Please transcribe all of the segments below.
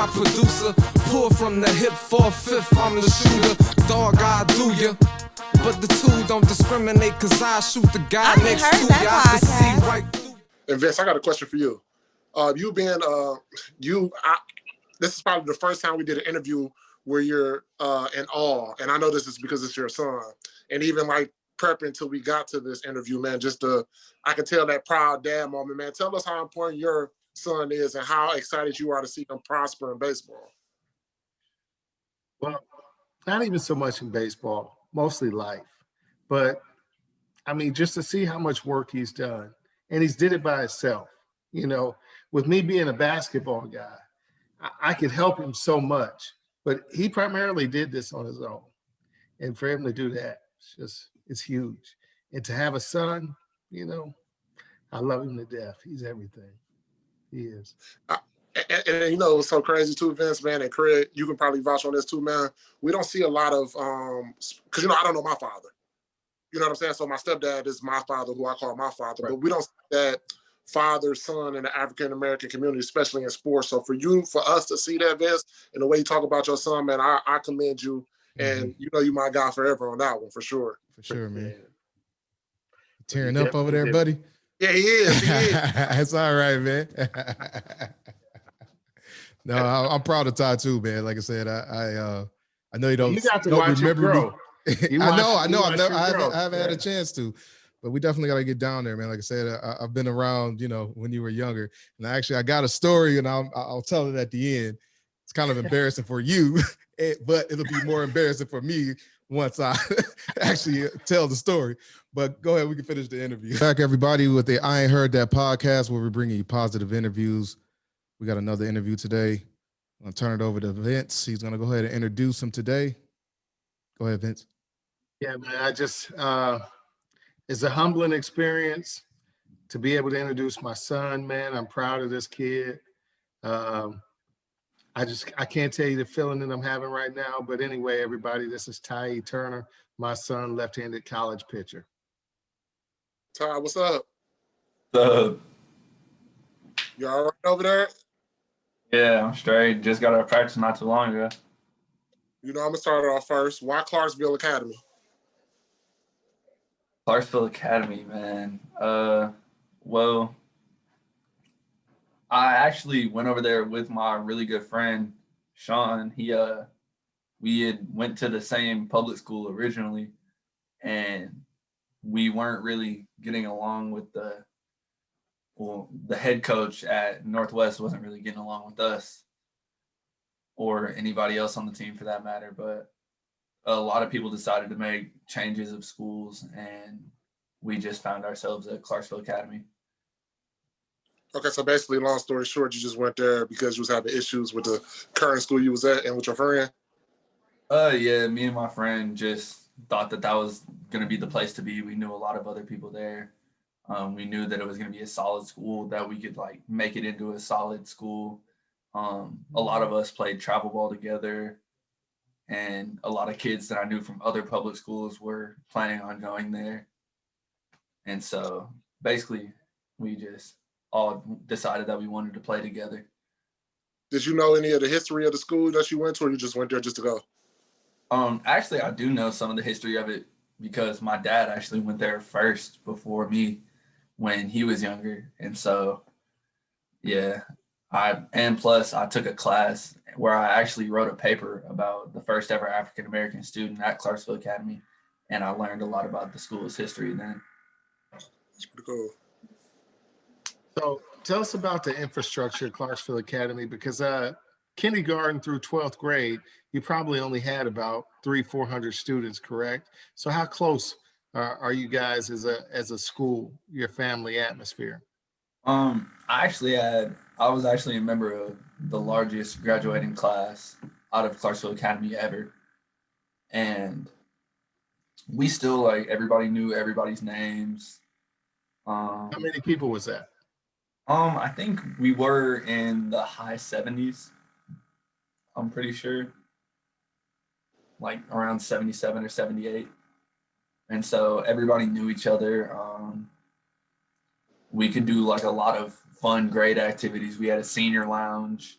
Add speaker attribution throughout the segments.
Speaker 1: my producer. Pull from the hip, 4/5, I'm the shooter. Dog, I do ya. But the two don't discriminate, cause I shoot the guy next to ya. I can see right through.
Speaker 2: And Vince, I got a question for you. This is probably the first time we did an interview where you're in awe. And I know this is because it's your son. And even like prepping until we got to this interview, man, I can tell that proud dad moment, man. Tell us how important your son is and how excited you are to see him prosper in baseball.
Speaker 3: Well, not even so much in baseball, mostly life. But I mean, just to see how much work he's done, and he's did it by himself. You know, with me being a basketball guy, I could help him so much, but he primarily did this on his own. And for him to do that, it's huge. And to have a son, you know, I love him to death. He's everything. He is.
Speaker 2: And you know, it's so crazy too, Vince, man, and Craig, you can probably vouch on this too, man. We don't see a lot of, because, you know, I don't know my father. You know what I'm saying? So my stepdad is my father, who I call my father, right. But we don't see that father, son in the African-American community, especially in sports. So for us to see that, Vince, and the way you talk about your son, man, I commend you. And you know, you my guy forever on that one, for sure.
Speaker 4: For sure, man. Tearing up over there, buddy.
Speaker 2: Yeah, he is.
Speaker 4: That's all right, man. No, I'm proud of Tyee too, man. Like I said, I know you don't.
Speaker 3: You got to watch him grow.
Speaker 4: I know. I haven't had a chance to, but we definitely got to get down there, man. Like I said, I've been around, you know, when you were younger, and I got a story, and I'll tell it at the end. It's kind of embarrassing for you, but it'll be more embarrassing for me once I actually tell the story. But go ahead, we can finish the interview. Back, everybody, with the I Ain't Heard That podcast, where we're bringing you positive interviews. We got another interview today. I'm going to turn it over to Vince. He's going to go ahead and introduce him today. Go ahead, Vince.
Speaker 3: Yeah, man, it's a humbling experience to be able to introduce my son, man. I'm proud of this kid. I can't tell you the feeling that I'm having right now, but anyway, everybody, this is Tyee Turner, my son, left-handed college pitcher.
Speaker 2: Ty, what's up?
Speaker 5: What's up?
Speaker 2: You all right over there?
Speaker 5: Yeah, I'm straight. Just got out of practice not too long ago.
Speaker 2: You know, I'm going to start it off first. Why Clarksville Academy?
Speaker 5: Clarksville Academy, man. Well, I actually went over there with my really good friend, Sean. We had went to the same public school originally, and we weren't really getting along with the head coach at Northwest wasn't really getting along with us or anybody else on the team for that matter. But a lot of people decided to make changes of schools, and we just found ourselves at Clarksville Academy.
Speaker 2: Okay, so basically, long story short, you just went there because you was having issues with the current school you was at and with your friend?
Speaker 5: Yeah, me and my friend just thought that was going to be the place to be. We knew a lot of other people there. We knew that it was going to be a solid school, that we could like make it into a solid school. A lot of us played travel ball together, and a lot of kids that I knew from other public schools were planning on going there. And so basically we just all decided that we wanted to play together.
Speaker 2: Did you know any of the history of the school that you went to, or you just went there just to go?
Speaker 5: Actually, I do know some of the history of it because my dad actually went there first before me when he was younger. And so, yeah, plus I took a class where I actually wrote a paper about the first ever African-American student at Clarksville Academy. And I learned a lot about the school's history then.
Speaker 2: That's pretty cool.
Speaker 3: So tell us about the infrastructure at Clarksville Academy, because kindergarten through 12th grade, you probably only had about 300-400 students, correct? So how close are you guys as a school, your family atmosphere?
Speaker 5: I was actually a member of the largest graduating class out of Clarksville Academy ever. And we still, like, everybody knew everybody's names.
Speaker 3: How many people was that?
Speaker 5: I think we were in the high 70s. I'm pretty sure. Like around 77 or 78. And so everybody knew each other. We could do like a lot of fun, great activities. We had a senior lounge.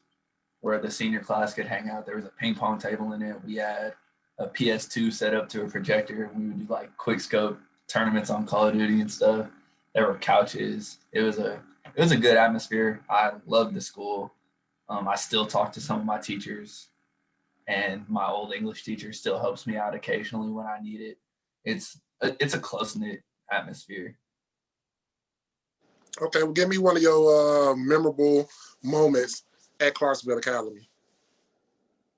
Speaker 5: where the senior class could hang out. There was a ping pong table in it. We had a PS2 set up to a projector. We would do like quick scope tournaments on Call of Duty and stuff. There were couches. It was a good atmosphere. I loved the school. I still talk to some of my teachers, and my old English teacher still helps me out occasionally when I need it. It's a close-knit atmosphere.
Speaker 2: Okay, well, give me one of your memorable moments at Clarksville Academy.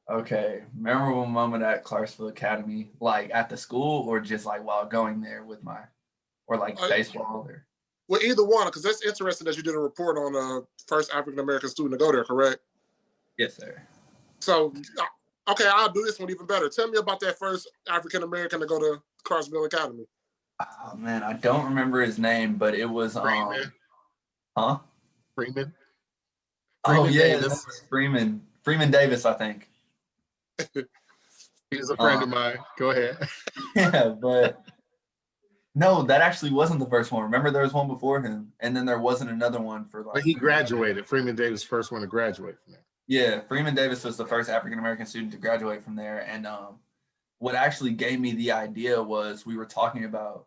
Speaker 5: Okay, memorable moment at Clarksville Academy, like at the school or just like while going there with or like baseball or?
Speaker 2: Well, either one, because that's interesting that you did a report on the first African-American student to go there, correct?
Speaker 5: Yes, sir.
Speaker 2: So, okay, I'll do this one even better. Tell me about that first African-American to go to Clarksville Academy.
Speaker 5: Oh, man, I don't remember his name, but it was,
Speaker 3: Freeman.
Speaker 5: Huh?
Speaker 3: Freeman.
Speaker 5: Oh, yeah,
Speaker 3: Davis.
Speaker 5: Freeman Davis, I think.
Speaker 3: He's a friend of mine. Go ahead.
Speaker 5: Yeah, but no, that actually wasn't the first one. Remember, there was one before him, and then there wasn't another one for like.
Speaker 3: But he graduated. Freeman Davis, first one to graduate from there.
Speaker 5: Yeah, Freeman Davis was the first African American student to graduate from there, and what actually gave me the idea was we were talking about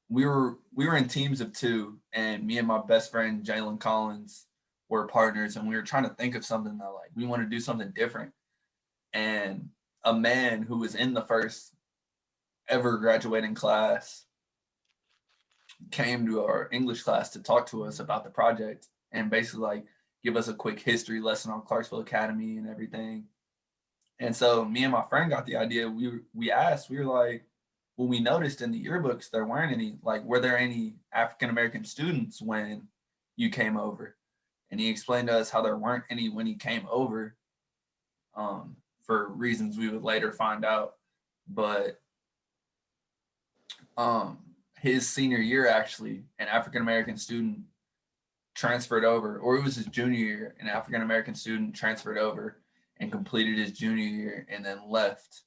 Speaker 5: we were in teams of two, and me and my best friend Jalen Collins were partners, and we were trying to think of something that like we want to do something different. And a man who was in the first ever graduating class came to our English class to talk to us about the project and basically like give us a quick history lesson on Clarksville Academy and everything. And so me and my friend got the idea. We asked, we were like, well, we noticed in the yearbooks there weren't any, like, were there any African-American students when you came over? And he explained to us how there weren't any when he came over, for reasons we would later find out. But his senior year, actually, an African-American student transferred over, or it was his junior year, an African-American student transferred over and completed his junior year and then left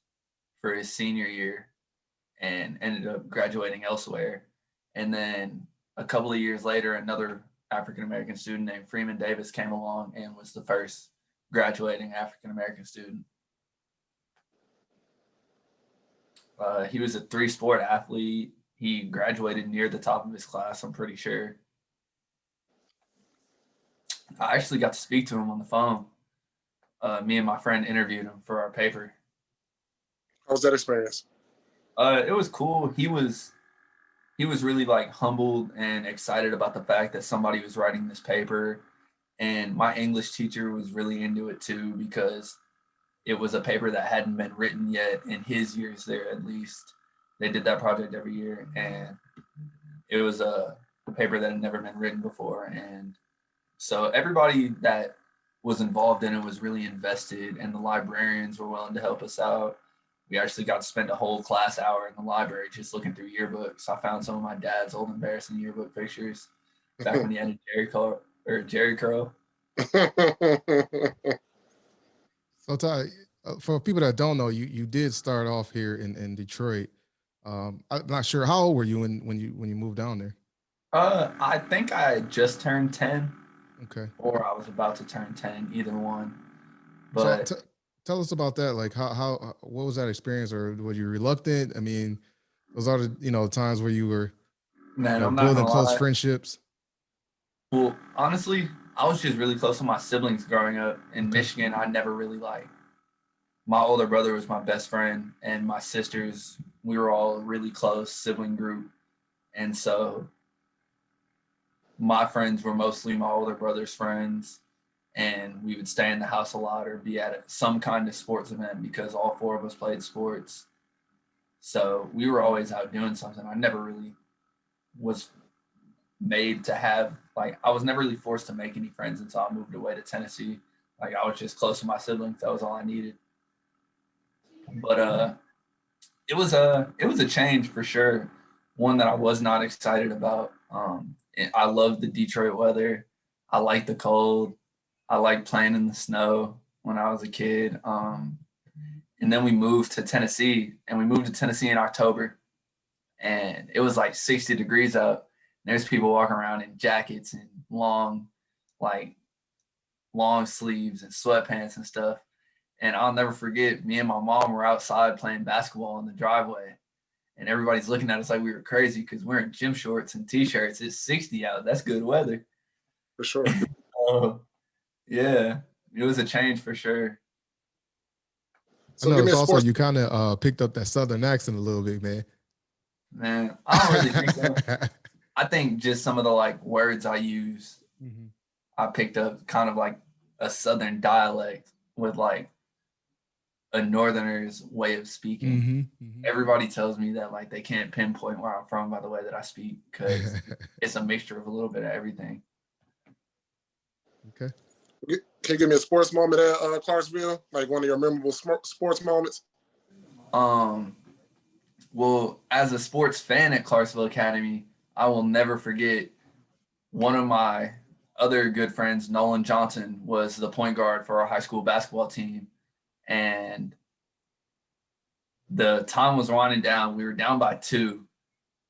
Speaker 5: for his senior year and ended up graduating elsewhere. And then a couple of years later, another African-American student named Freeman Davis came along and was the first graduating African-American student. He was a 3-sport athlete. He graduated near the top of his class, I'm pretty sure. I actually got to speak to him on the phone. Me and my friend interviewed him for our paper.
Speaker 2: How was that experience?
Speaker 5: It was cool. He was really like humbled and excited about the fact that somebody was writing this paper. And my English teacher was really into it too, because it was a paper that hadn't been written yet in his years there, at least. They did that project every year, and it was a paper that had never been written before. And so everybody that was involved in it was really invested, and the librarians were willing to help us out. We actually got to spend a whole class hour in the library just looking through yearbooks. I found some of my dad's old embarrassing yearbook pictures back when he had a Jerry curl.
Speaker 4: So Ty, for people that don't know, you did start off here in Detroit. I'm not sure, how old were you when you moved down there?
Speaker 5: I think I had just turned 10.
Speaker 4: Okay.
Speaker 5: Or I was about to turn 10, either one. But
Speaker 4: so tell us about that. Like how what was that experience, or were you reluctant? I mean, those are the times where you were building close friendships.
Speaker 5: Well, honestly, I was just really close to my siblings growing up in Michigan. I never really my older brother was my best friend, and my sisters, we were all a really close sibling group. And so my friends were mostly my older brother's friends, and we would stay in the house a lot or be at some kind of sports event because all 4 of us played sports. So we were always out doing something. I never really was made to have, I was never really forced to make any friends until I moved away to Tennessee. I was just close to my siblings. That was all I needed. But it was a change for sure. One that I was not excited about. I love the Detroit weather. I like the cold. I like playing in the snow when I was a kid. And then we moved to Tennessee, and we moved to Tennessee in October, and it was 60 degrees out. There's people walking around in jackets and long, long sleeves and sweatpants and stuff. And I'll never forget, me and my mom were outside playing basketball in the driveway. And everybody's looking at us like we were crazy because we're in gym shorts and T-shirts. It's 60 out. That's good weather.
Speaker 2: For sure.
Speaker 5: Yeah, it was a change for sure.
Speaker 4: So I know it's also you kind of picked up that Southern accent a little bit, man.
Speaker 5: Man, I don't really think so. I think just some of the like words I use, I picked up kind of like a Southern dialect with like a Northerner's way of speaking. Everybody tells me that like they can't pinpoint where I'm from by the way that I speak because it's a mixture of a little bit of everything.
Speaker 2: Okay. Can you give me a sports moment at Clarksville? Like one of your memorable sports moments?
Speaker 5: Well, as a sports fan at Clarksville Academy, I will never forget one of my other good friends, Nolan Johnson, was the point guard for our high school basketball team. And the time was winding down. We were down by 2.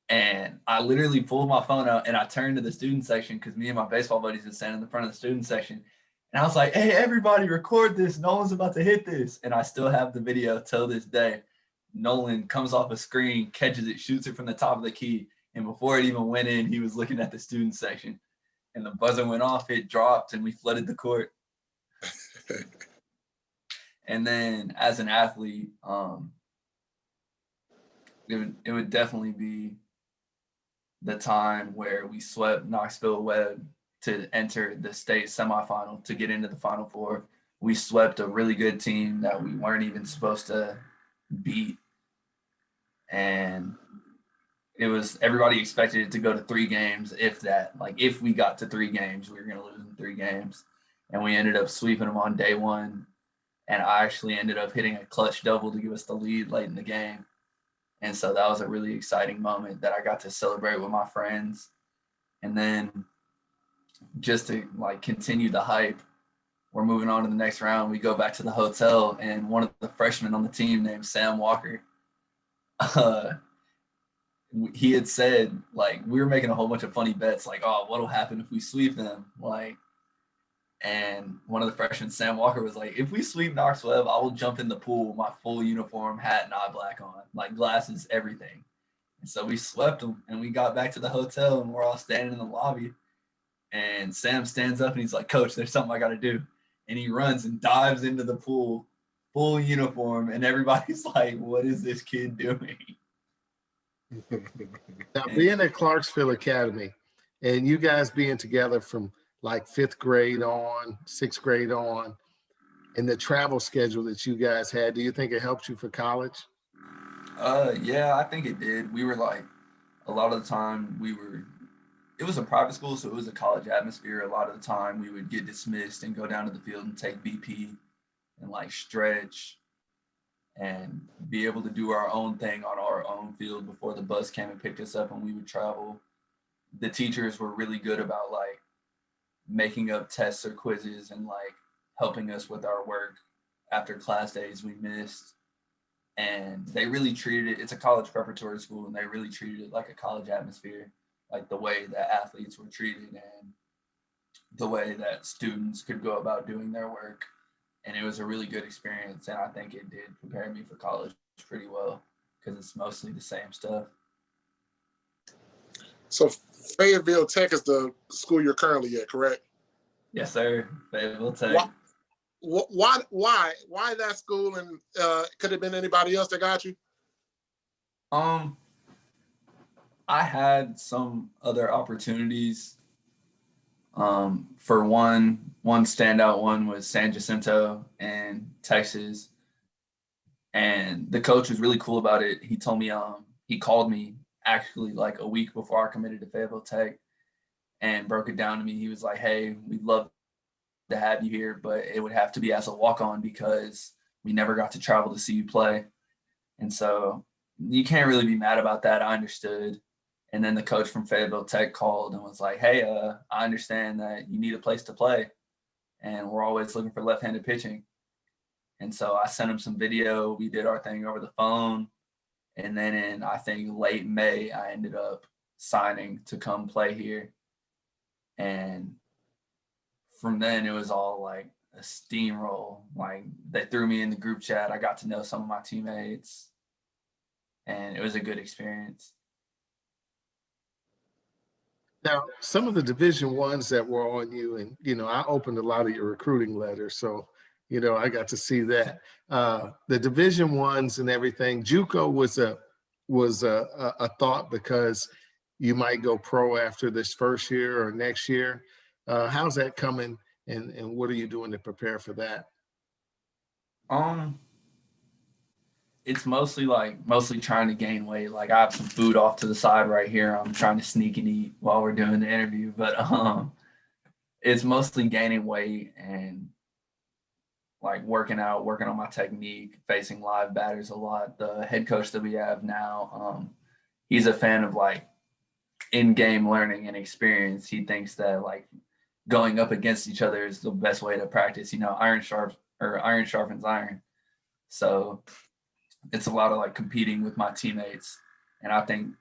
Speaker 5: And I literally pulled my phone out and I turned to the student section because me and my baseball buddies were standing in the front of the student section. And I was like, hey, everybody record this. Nolan's about to hit this. And I still have the video till this day. Nolan comes off a screen, catches it, shoots it from the top of the key. And before it even went in, he was looking at the student section. And the buzzer went off, it dropped, and we flooded the court. And then as an athlete, it would definitely be the time where we swept Knoxville Webb to enter the state semifinal to get into the Final Four. We swept a really good team that we weren't even supposed to beat. And it was, everybody expected it to go to 3 games, if that. Like, if we got to 3 games, we were going to lose in 3 games. And we ended up sweeping them on day 1. And I actually ended up hitting a clutch double to give us the lead late in the game. And so that was a really exciting moment that I got to celebrate with my friends. And then just to like continue the hype, we're moving on to the next round. We go back to the hotel, and one of the freshmen on the team named Sam Walker, he had said, like, we were making a whole bunch of funny bets, like, oh, what'll happen if we sweep them? Like, and one of the freshmen, Sam Walker, was like, if we sweep Knoxville, I will jump in the pool with my full uniform, hat, and eye black on, like glasses, everything. And so we swept them, and we got back to the hotel, and we're all standing in the lobby. And Sam stands up, and he's like, Coach, there's something I got to do. And he runs and dives into the pool, full uniform, and everybody's like, what is this kid doing?
Speaker 3: Now, being at Clarksville Academy and you guys being together from like 5th grade on, 6th grade on, and the travel schedule that you guys had, do you think it helped you for college?
Speaker 5: Yeah, I think it did. We were like, a lot of the time it was a private school, so it was a college atmosphere. A lot of the time we would get dismissed and go down to the field and take BP and like stretch and be able to do our own thing on our own field before the bus came and picked us up and we would travel. The teachers were really good about like making up tests or quizzes and like helping us with our work after class days we missed. And they really treated it, it's a college preparatory school, and they really treated it like a college atmosphere, like the way that athletes were treated and the way that students could go about doing their work. And it was a really good experience, and I think it did prepare me for college pretty well because it's mostly the same stuff.
Speaker 2: So Fayetteville Tech is the school you're currently at, correct?
Speaker 5: Yes, sir. Fayetteville Tech.
Speaker 2: Why that school, and could it have been anybody else that got you?
Speaker 5: I had some other opportunities. For one standout one was San Jacinto in Texas. And the coach was really cool about it. He told me, he called me actually like a week before I committed to Fayetteville Tech and broke it down to me. He was like, hey, we'd love to have you here, but it would have to be as a walk-on because we never got to travel to see you play. And so you can't really be mad about that. I understood. And then the coach from Fayetteville Tech called and was like, hey, I understand that you need a place to play, and we're always looking for left-handed pitching. And so I sent him some video. We did our thing over the phone. And then in, I think, late May, I ended up signing to come play here. And from then it was all like a steamroll. Like they threw me in the group chat. I got to know some of my teammates, and it was a good experience.
Speaker 3: Now, some of the Division Ones that were on you, and I opened a lot of your recruiting letters, so I got to see that. The Division Ones and everything. JUCO was a thought because you might go pro after this first year or next year. How's that coming, and what are you doing to prepare for that?
Speaker 5: It's mostly trying to gain weight. Like I have some food off to the side right here. I'm trying to sneak and eat while we're doing the interview, but it's mostly gaining weight and like working out, working on my technique, facing live batters a lot. The head coach that we have now, he's a fan of like in-game learning and experience. He thinks that like going up against each other is the best way to practice. Iron sharpens iron. So it's a lot of like competing with my teammates, and I think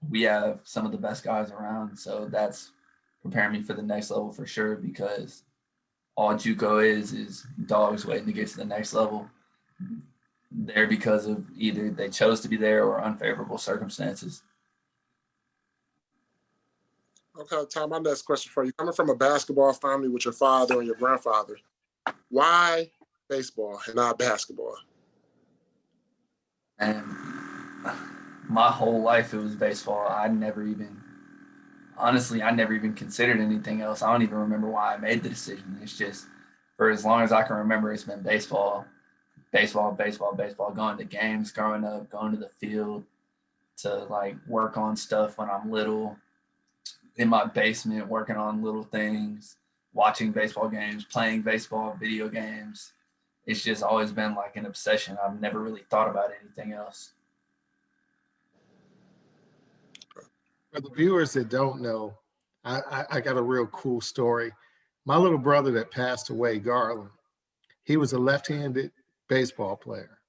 Speaker 5: we have some of the best guys around. So that's preparing me for the next level for sure, because all JUCO is dogs waiting to get to the next level. There because of either they chose to be there or unfavorable circumstances.
Speaker 2: Okay, Tom, my next question for you. Coming from a basketball family with your father and your grandfather, why baseball and not basketball?
Speaker 5: And my whole life it was baseball. I never even considered anything else. I don't even remember why I made the decision. It's just for as long as I can remember, it's been baseball, going to games growing up, going to the field to like work on stuff when I'm little, in my basement, working on little things, watching baseball games, playing baseball video games. It's just always been like an obsession. I've never really thought about anything else.
Speaker 3: For the viewers that don't know, I got a real cool story. My little brother that passed away, Garland, he was a left-handed baseball player.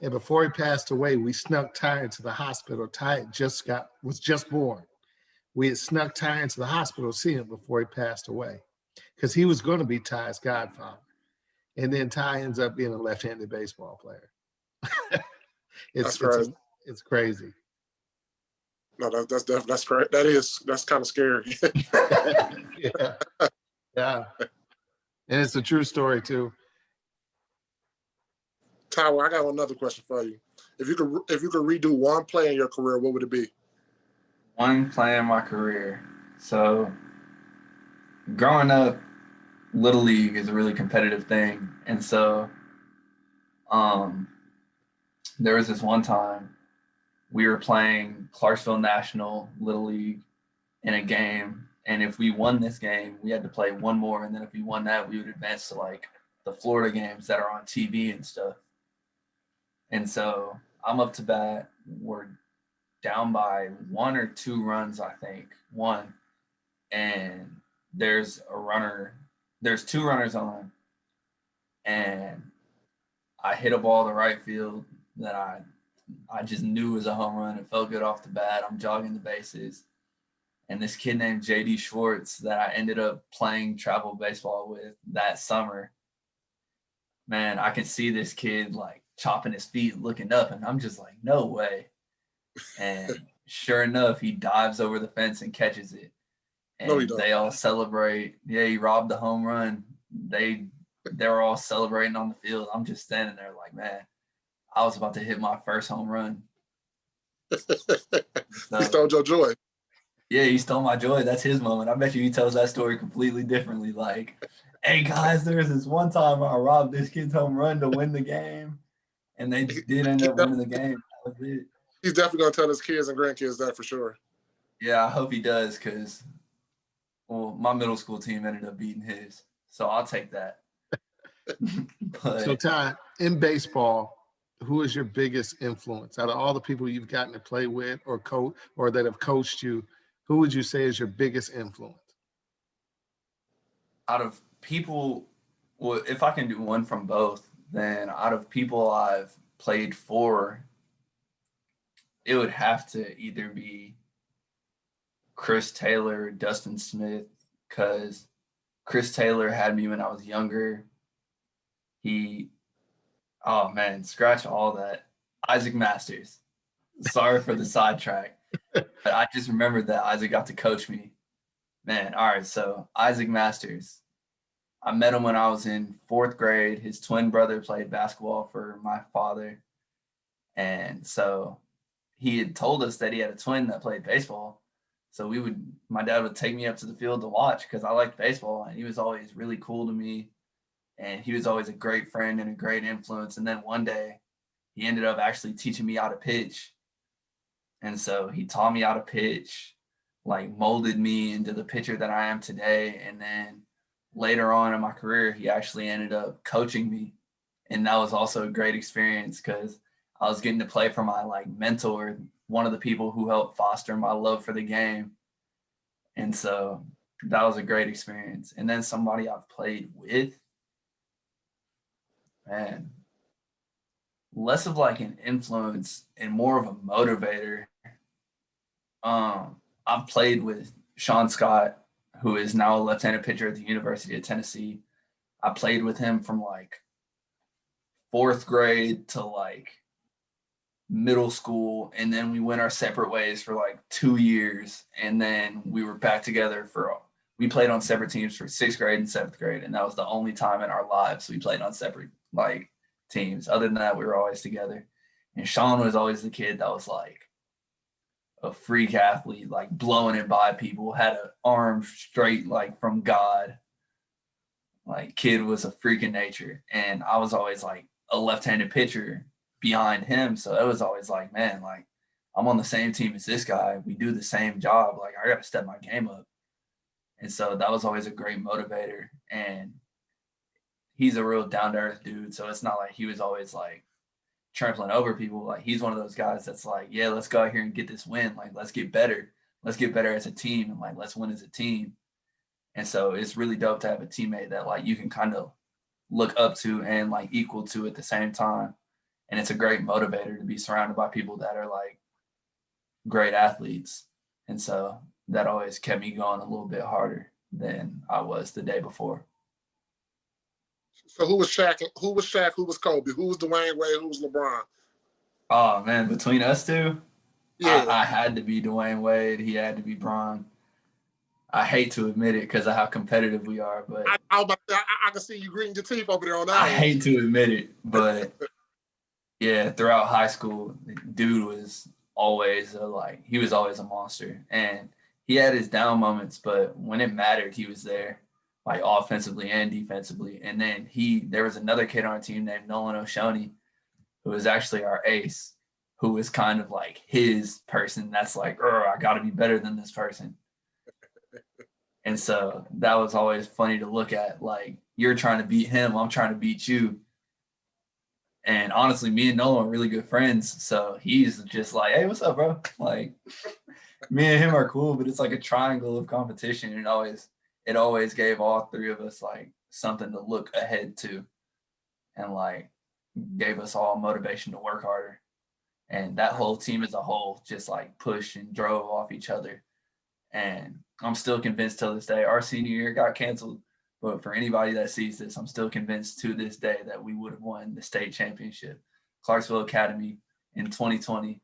Speaker 3: And before he passed away, we snuck Tyee into the hospital. Tyee was just born. We had snuck Tyee into the hospital to see him before he passed away, because he was going to be Tyee's godfather. And then Tyee ends up being a left-handed baseball player. It's crazy.
Speaker 2: No, that's correct. That's kind of scary.
Speaker 3: Yeah. And it's a true story too.
Speaker 2: Tyee, I got another question for you. If you could redo one play in your career, what would it be?
Speaker 5: One play in my career. So growing up, Little League is a really competitive thing. And so there was this one time we were playing Clarksville National Little League in a game. And if we won this game, we had to play one more. And then if we won that, we would advance to like the Florida games that are on TV and stuff. And so I'm up to bat. We're down by 1 or 2 runs, I think. 1. And there's 2 runners on. And I hit a ball to right field that I just knew was a home run. It felt good off the bat. I'm jogging the bases. And this kid named J.D. Schwartz that I ended up playing travel baseball with that summer, man, I can see this kid like chopping his feet, looking up, and I'm just like, no way. And sure enough, he dives over the fence and catches it. And they all celebrate. Yeah, he robbed the home run. They were all celebrating on the field. I'm just standing there like, man, I was about to hit my first home run.
Speaker 2: He stole your joy.
Speaker 5: Yeah, he stole my joy. That's his moment. I bet you he tells that story completely differently. Like, hey, guys, there's this one time I robbed this kid's home run to win the game. And they did end up winning the game. That was it.
Speaker 2: He's definitely going to tell his kids and grandkids that for sure.
Speaker 5: Yeah, I hope he does, because, well, my middle school team ended up beating his. So I'll take that.
Speaker 3: So, Tyee, in baseball, who is your biggest influence out of all the people you've gotten to play with or coach or that have coached you? Who would you say is your biggest influence?
Speaker 5: Out of people, well, if I can do one from both, then out of people I've played for, it would have to either be Chris Taylor or Dustin Smith, because Chris Taylor had me when I was younger. Oh man, scratch all that. Isaac Masters. Sorry for the sidetrack, but I just remembered that Isaac got to coach me. Man, all right, so Isaac Masters. I met him when I was in 4th grade. His twin brother played basketball for my father. And so he had told us that he had a twin that played baseball. So my dad would take me up to the field to watch because I liked baseball, and he was always really cool to me. And he was always a great friend and a great influence. And then one day he ended up actually teaching me how to pitch. And so he taught me how to pitch, like molded me into the pitcher that I am today. And then later on in my career, he actually ended up coaching me. And that was also a great experience because I was getting to play for my like mentor, one of the people who helped foster my love for the game. And so that was a great experience. And then somebody I've played with, man, less of like an influence and more of a motivator. I've played with Sean Scott, who is now a left-handed pitcher at the University of Tennessee. I played with him from like 4th grade to like middle school, and then we went our separate ways for like 2 years, and then we were back together we played on separate teams for 6th grade and 7th grade, and that was the only time in our lives we played on separate like teams. Other than that, we were always together. And Sean was always the kid that was like a freak athlete, like blowing it by people, had an arm straight like from God. Like kid was a freak in nature. And I was always like a left-handed pitcher behind him. So it was always like, man, like I'm on the same team as this guy. We do the same job. Like I got to step my game up. And so that was always a great motivator. And he's a real down-to-earth dude. So it's not like he was always like trampling over people. Like he's one of those guys that's like, yeah, let's go out here and get this win. Like, let's get better. Let's get better as a team. And like, let's win as a team. And so it's really dope to have a teammate that like you can kind of look up to and like equal to at the same time. And it's a great motivator to be surrounded by people that are like great athletes. And so that always kept me going a little bit harder than I was the day before.
Speaker 2: So who was Shaq? Who was Shaq? Who was Kobe? Who was Dwayne Wade? Who was LeBron?
Speaker 5: Oh man, between us two,
Speaker 2: yeah,
Speaker 5: I had to be Dwayne Wade. He had to be Bron. I hate to admit it because of how competitive we are, but
Speaker 2: I can see you gritting your teeth over there on that.
Speaker 5: I hate to admit it, but yeah, throughout high school, dude was always he was always a monster, and he had his down moments, but when it mattered, he was there, like offensively and defensively. And then there was another kid on our team named Nolan O'Shoney, who was actually our ace, who was kind of like his person that's like, I got to be better than this person. And so that was always funny to look at. Like, you're trying to beat him, I'm trying to beat you. And honestly, me and Nolan are really good friends. So he's just like, hey, what's up, bro? Like, me and him are cool, but it's like a triangle of competition. And it always gave all three of us like something to look ahead to, and like gave us all motivation to work harder. And that whole team as a whole just like pushed and drove off each other. And I'm still convinced till this day, our senior year got canceled. But for anybody that sees this, I'm still convinced to this day that we would have won the state championship. Clarksville Academy in 2020,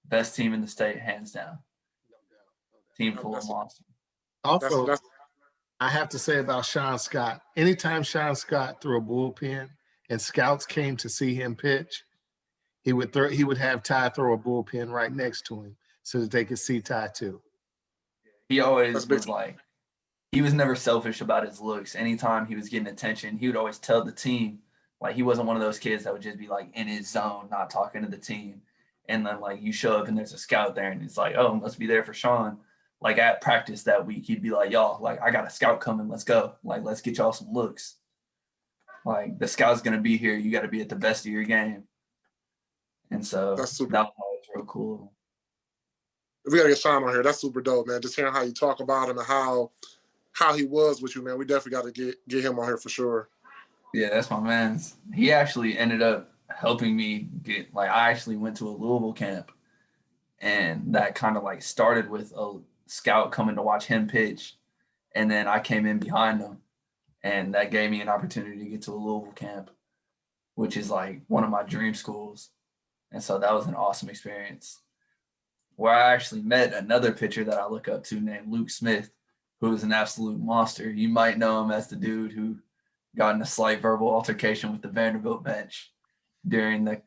Speaker 5: best team in the state, hands down. Team full of monsters.
Speaker 3: Also, I have to say about Sean Scott, anytime Sean Scott threw a bullpen and scouts came to see him pitch, he would have Tyee throw a bullpen right next to him so that they could see Tyee too.
Speaker 5: He always was like, he was never selfish about his looks. Anytime he was getting attention, he would always tell the team, like he wasn't one of those kids that would just be like in his zone, not talking to the team. And then like you show up and there's a scout there and it's like, oh, must be there for Sean. Like at practice that week, he'd be like, y'all, like I got a scout coming, let's go. Like, let's get y'all some looks. Like the scout's going to be here. You got to be at the best of your game. And so that was real cool.
Speaker 2: We got to get Sean on here. That's super dope, man. Just hearing how you talk about him and how he was with you, man. We definitely got to get him on here for sure.
Speaker 5: Yeah, that's my man. He actually ended up helping me get, like, I actually went to a Louisville camp, and that kind of like started with a scout coming to watch him pitch. And then I came in behind them, and that gave me an opportunity to get to a Louisville camp, which is like one of my dream schools. And so that was an awesome experience, where I actually met another pitcher that I look up to named Luke Smith, who is an absolute monster. You might know him as the dude who got in a slight verbal altercation with the Vanderbilt bench during the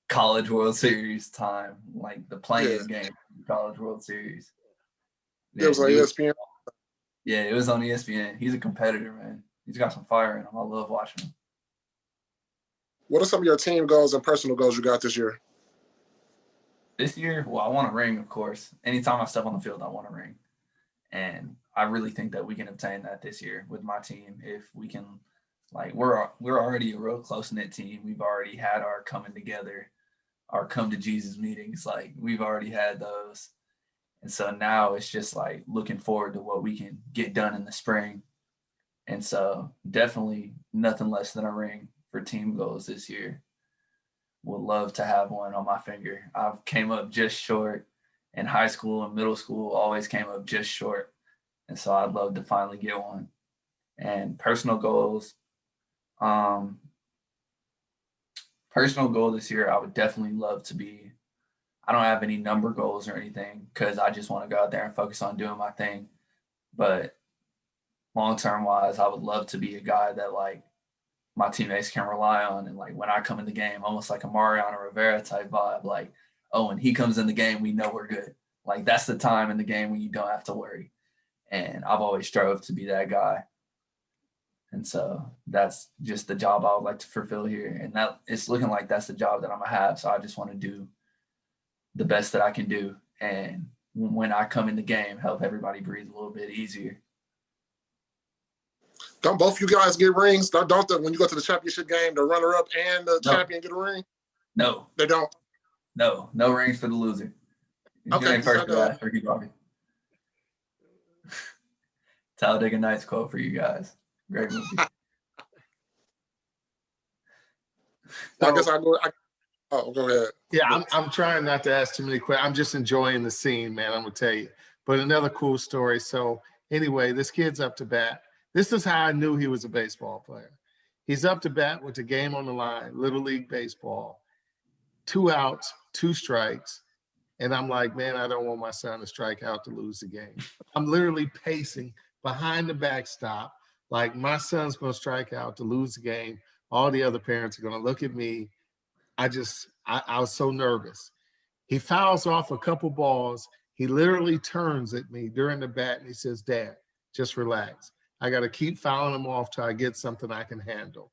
Speaker 5: College World Series time, like the playing game, College World Series.
Speaker 2: It was on ESPN.
Speaker 5: Yeah, it was on ESPN. He's a competitor, man. He's got some fire in him. I love watching him.
Speaker 2: What are some of your team goals and personal goals you got this year?
Speaker 5: This year, well, I want a ring, of course. Anytime I step on the field, I want a ring. And I really think that we can obtain that this year with my team if we can. Like, we're already a real close-knit team. We've already had our coming together, our come to Jesus meetings. Like, we've already had those. And so now it's just like looking forward to what we can get done in the spring. And so definitely nothing less than a ring for team goals this year. Would love to have one on my finger. I've came up just short in high school and middle school, always came up just short. And so I'd love to finally get one. And personal goals, personal goal this year, I would definitely love to be, I don't have any number goals or anything because I just want to go out there and focus on doing my thing. But long-term wise, I would love to be a guy that like my teammates can rely on. And like when I come in the game, almost like a Mariano Rivera type vibe, like, oh, when he comes in the game, we know we're good. Like that's the time in the game when you don't have to worry. And I've always strove to be that guy. And so that's just the job I would like to fulfill here. And that it's looking like that's the job that I'm gonna have. So I just want to do the best that I can do. And when I come in the game, help everybody breathe a little bit easier.
Speaker 2: Don't both you guys get rings? Don't when you go to the championship game, the runner-up and the champion get a ring?
Speaker 5: No.
Speaker 2: They don't?
Speaker 5: No rings for the loser.
Speaker 2: Okay.
Speaker 5: You ain't first class, Ricky Bobby. Talladega Nights quote for you guys. Great movie.
Speaker 2: I guess I go. Go ahead.
Speaker 3: Yeah, I'm trying not to ask too many questions. I'm just enjoying the scene, man. I'm gonna tell you. But another cool story. So anyway, this kid's up to bat. This is how I knew he was a baseball player. He's up to bat with the game on the line, Little League Baseball. 2 outs, 2 strikes. And I'm like, man, I don't want my son to strike out to lose the game. I'm literally pacing behind the backstop, like my son's going to strike out to lose the game. All the other parents are going to look at me. I was so nervous. He fouls off a couple balls. He literally turns at me during the bat and he says, Dad, just relax. I got to keep fouling him off till I get something I can handle.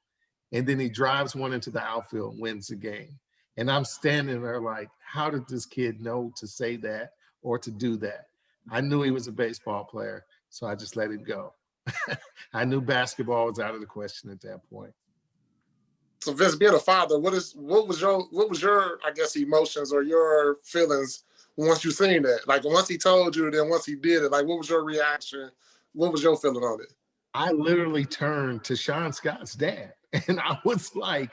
Speaker 3: And then he drives one into the outfield and wins the game. And I'm standing there like, how did this kid know to say that or to do that? I knew he was a baseball player, so I just let him go. I knew basketball was out of the question at that point.
Speaker 2: So Vince, being a father, what was your I guess emotions or your feelings once you seen that? Like once he told you, then once he did it, like what was your reaction? What was your feeling on it?
Speaker 3: I literally turned to Sean Scott's dad and I was like,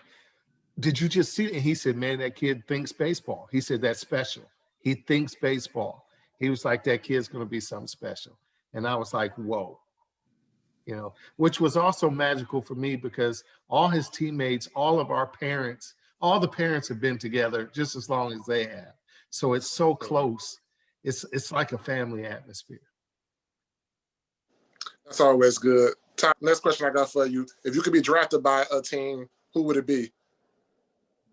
Speaker 3: did you just see it? And he said, man, that kid thinks baseball. He said, that's special. He thinks baseball. He was like, that kid's going to be something special. And I was like, whoa, which was also magical for me because all his teammates, all of our parents, all the parents have been together just as long as they have. So it's so close. It's like a family atmosphere.
Speaker 2: That's always good. Next question I got for you. If you could be drafted by a team, who would it be?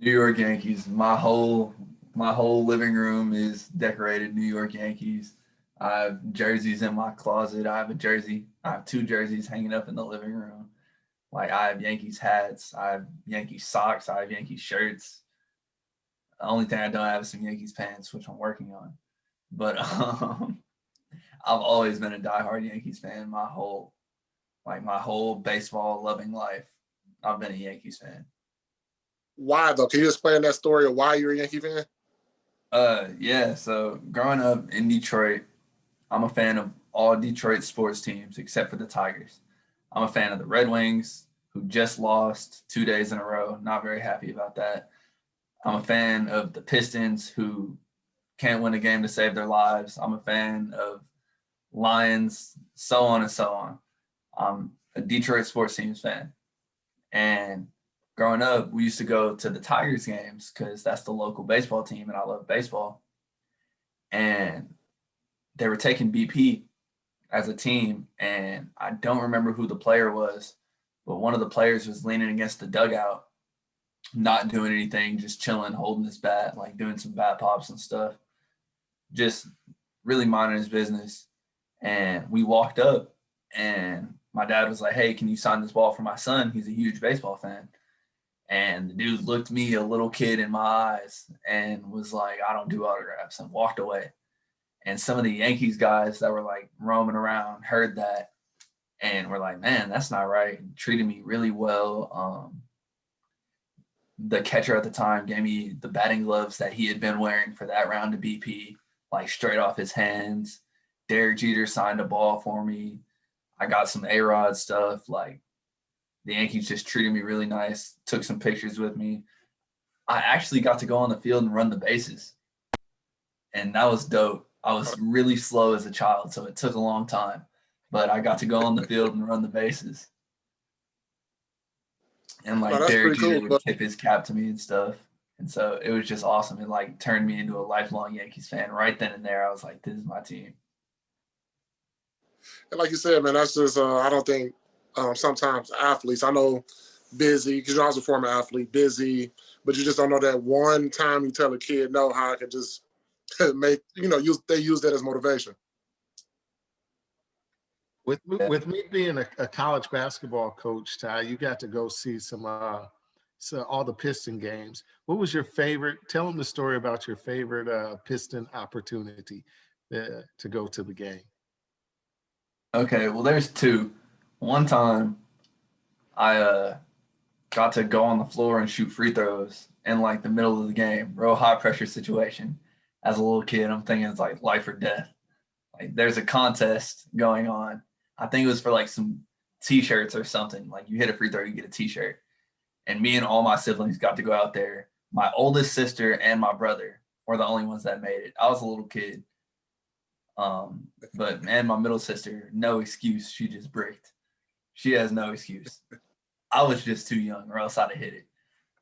Speaker 5: New York Yankees. My whole living room is decorated New York Yankees. I have jerseys in my closet. I have 2 jerseys hanging up in the living room. Like I have Yankees hats. I have Yankees socks. I have Yankees shirts. The only thing I don't have is some Yankees pants, which I'm working on. But I've always been a diehard Yankees fan. My whole baseball loving life, I've been a Yankees fan.
Speaker 2: Why though? Can you explain that story of why you're a Yankee fan?
Speaker 5: Yeah. So growing up in Detroit, I'm a fan of all Detroit sports teams except for the Tigers. I'm a fan of the Red Wings, who just lost 2 days in a row. Not very happy about that. I'm a fan of the Pistons, who can't win a game to save their lives. I'm a fan of Lions, so on and so on. I'm a Detroit sports teams fan. And growing up, we used to go to the Tigers games because that's the local baseball team, and I love baseball. And they were taking BP as a team, and I don't remember who the player was, but one of the players was leaning against the dugout, not doing anything, just chilling, holding his bat, like doing some bat pops and stuff, just really minding his business. And we walked up, and my dad was like, "Hey, can you sign this ball for my son? He's a huge baseball fan." And the dude looked me, a little kid, in my eyes and was like, "I don't do autographs," and walked away. And some of the Yankees guys that were like roaming around heard that and were like, "Man, that's not right." And treated me really well. The catcher at the time gave me the batting gloves that he had been wearing for that round of BP, like straight off his hands. Derek Jeter signed a ball for me. I got some A-Rod stuff. Like, the Yankees just treated me really nice, took some pictures with me. I actually got to go on the field and run the bases. And that was dope. I was really slow as a child, so it took a long time. But I got to go on the field and run the bases. And like Derek Jeter would tip his cap to me and stuff. And so it was just awesome. It like turned me into a lifelong Yankees fan. Right then and there, I was like, this is my team.
Speaker 2: And like you said, man, that's just, I don't think sometimes athletes, I know busy, because I was a former athlete, busy, but you just don't know that one time you tell a kid no, how I can just make, they use that as motivation.
Speaker 3: With me being a college basketball coach, Ty, you got to go see all the Piston games. What was your favorite? Tell them the story about your favorite Piston opportunity to go to the game.
Speaker 5: Okay, well, there's two. One time, I got to go on the floor and shoot free throws in like the middle of the game, real high pressure situation. As a little kid, I'm thinking it's like life or death. Like, there's a contest going on. I think it was for like some T-shirts or something. Like, you hit a free throw, you get a T-shirt. And me and all my siblings got to go out there. My oldest sister and my brother were the only ones that made it. I was a little kid. But man, my middle sister, no excuse. She just bricked. She has no excuse. I was just too young, or else I'd have hit it.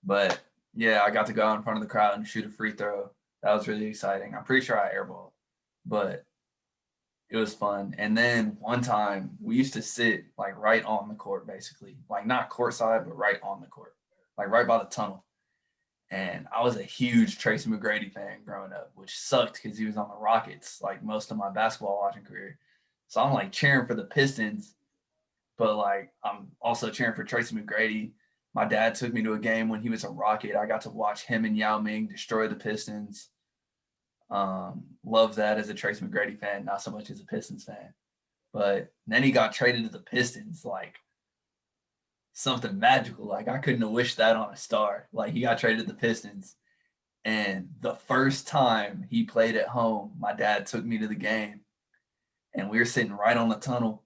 Speaker 5: But yeah, I got to go out in front of the crowd and shoot a free throw. That was really exciting. I'm pretty sure I airballed, but it was fun. And then one time we used to sit like right on the court, basically, like not courtside, but right on the court, like right by the tunnel. And I was a huge Tracy McGrady fan growing up, which sucked because he was on the Rockets like most of my basketball watching career. So I'm like cheering for the Pistons, but like I'm also cheering for Tracy McGrady. My dad took me to a game when he was a Rocket. I got to watch him and Yao Ming destroy the Pistons. Love that as a Tracy McGrady fan, not so much as a Pistons fan. But then he got traded to the Pistons, like something magical. Like, I couldn't have wished that on a star. Like, he got traded to the Pistons, and the first time he played at home, my dad took me to the game, and we were sitting right on the tunnel,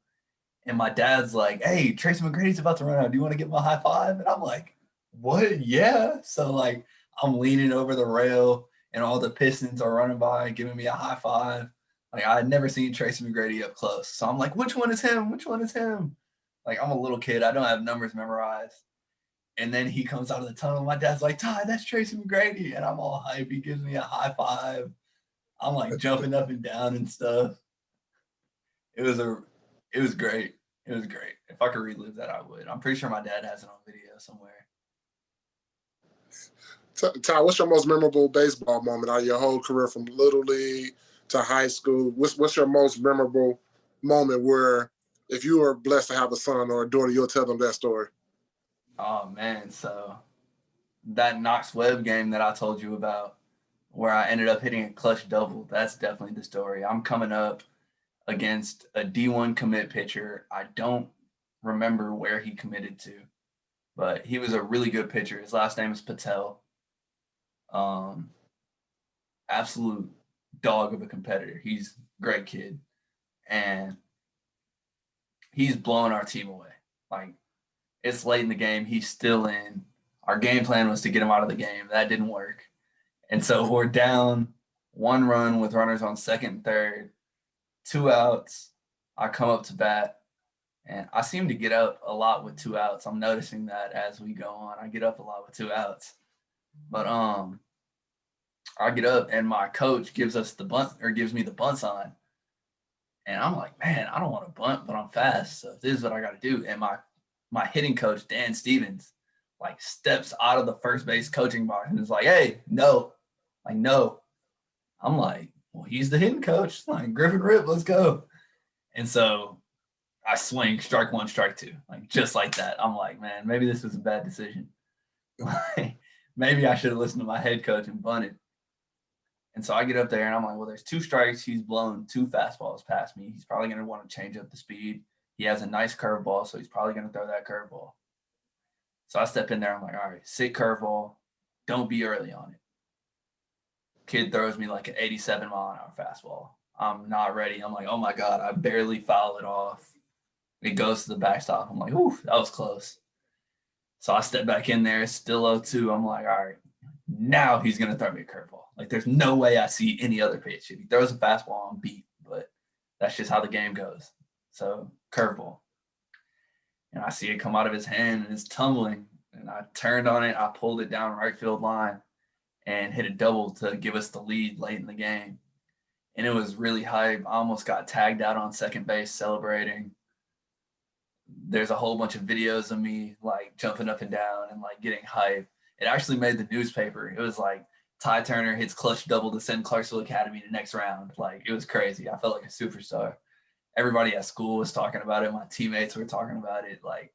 Speaker 5: and my dad's like, "Hey, Tracy McGrady's about to run out. Do you want to give him a high five?" And I'm like, "What? Yeah." So like, I'm leaning over the rail, and all the Pistons are running by, giving me a high five. Like, I had never seen Tracy McGrady up close. So I'm like, which one is him? Which one is him? Like, I'm a little kid. I don't have numbers memorized. And then he comes out of the tunnel. My dad's like, "Ty, that's Tracy McGrady." And I'm all hype. He gives me a high five. I'm like jumping up and down and stuff. It was great. It was great. If I could relive that, I would. I'm pretty sure my dad has it on video somewhere.
Speaker 2: Ty, what's your most memorable baseball moment out of your whole career from Little League to high school? What's your most memorable moment where if you were blessed to have a son or a daughter, you'll tell them that story?
Speaker 5: Oh, man. So that Knox Webb game that I told you about where I ended up hitting a clutch double, that's definitely the story. I'm coming up against a D1 commit pitcher. I don't remember where he committed to, but he was a really good pitcher. His last name is Patel. Absolute dog of a competitor. He's a great kid. And he's blowing our team away. Like, it's late in the game. He's still in. Our game plan was to get him out of the game. That didn't work. And so we're down 1 run with runners on second and third. 2 outs. I come up to bat, and I seem to get up a lot with 2 outs. I'm noticing that as we go on. I get up a lot with 2 outs. But I get up, and my coach gives me the bunt sign. And I'm like, man, I don't want to bunt, but I'm fast. So this is what I got to do. And my hitting coach, Dan Stevens, like steps out of the first base coaching box and is like, hey, no. Like, no. I'm like, well, he's the hitting coach. Like, Griffin Rip, let's go. And so I swing, strike 1, strike 2, like just like that. I'm like, man, maybe this was a bad decision. Like, maybe I should have listened to my head coach and bunted. And so I get up there and I'm like, well, there's 2 strikes. He's blown 2 fastballs past me. He's probably going to want to change up the speed. He has a nice curveball, so he's probably going to throw that curveball. So I step in there. I'm like, all right, sit curveball. Don't be early on it. Kid throws me like an 87-mile-an-hour fastball. I'm not ready. I'm like, oh, my God, I barely foul it off. It goes to the backstop. I'm like, ooh, that was close. So I step back in there. It's still 0-2. I'm like, all right, now he's going to throw me a curveball. Like, there's no way I see any other pitch. If he throws a fastball, I'm beat. But that's just how the game goes. So, curveball. And I see it come out of his hand, and it's tumbling. And I turned on it. I pulled it down right field line and hit a double to give us the lead late in the game. And it was really hype. I almost got tagged out on second base celebrating. There's a whole bunch of videos of me, like, jumping up and down and, like, getting hype. It actually made the newspaper. It was like, Tyee Turner hits clutch double to send Clarksville Academy to next round. Like, it was crazy. I felt like a superstar. Everybody at school was talking about it. My teammates were talking about it. Like,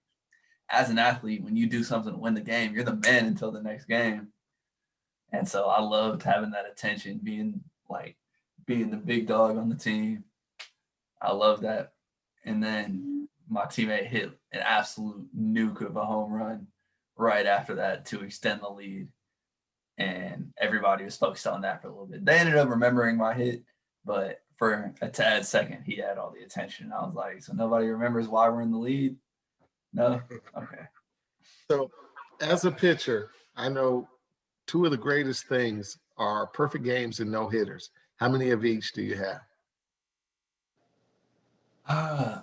Speaker 5: as an athlete, when you do something to win the game, you're the man until the next game. And so I loved having that attention, being the big dog on the team. I love that. And then my teammate hit an absolute nuke of a home run right after that to extend the lead. And everybody was focused on that for a little bit. They ended up remembering my hit, but for a tad second, he had all the attention. I was like, so nobody remembers why we're in the lead? No? Okay.
Speaker 3: So as a pitcher, I know 2 of the greatest things are perfect games and no-hitters. How many of each do you have?
Speaker 5: I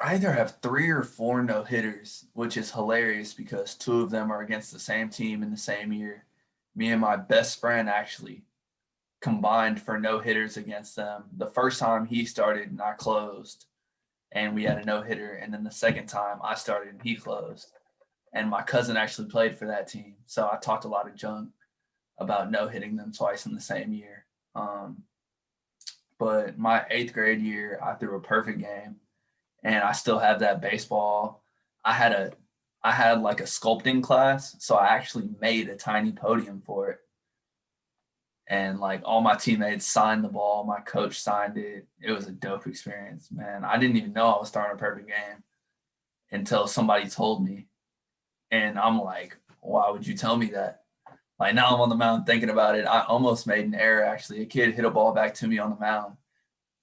Speaker 5: either have 3 or 4 no-hitters, which is hilarious because 2 of them are against the same team in the same year. Me and my best friend actually combined for no-hitters against them. The first time he started and I closed, and we had a no-hitter. And then the second time I started and he closed. And my cousin actually played for that team. So I talked a lot of junk about no-hitting them twice in the same year. But my 8th grade year, I threw a perfect game. And I still have that baseball. I had like a sculpting class, so I actually made a tiny podium for it. And like all my teammates signed the ball, my coach signed it. It was a dope experience, man. I didn't even know I was throwing a perfect game until somebody told me. And I'm like, why would you tell me that? Like, now I'm on the mound thinking about it. I almost made an error, actually. A kid hit a ball back to me on the mound,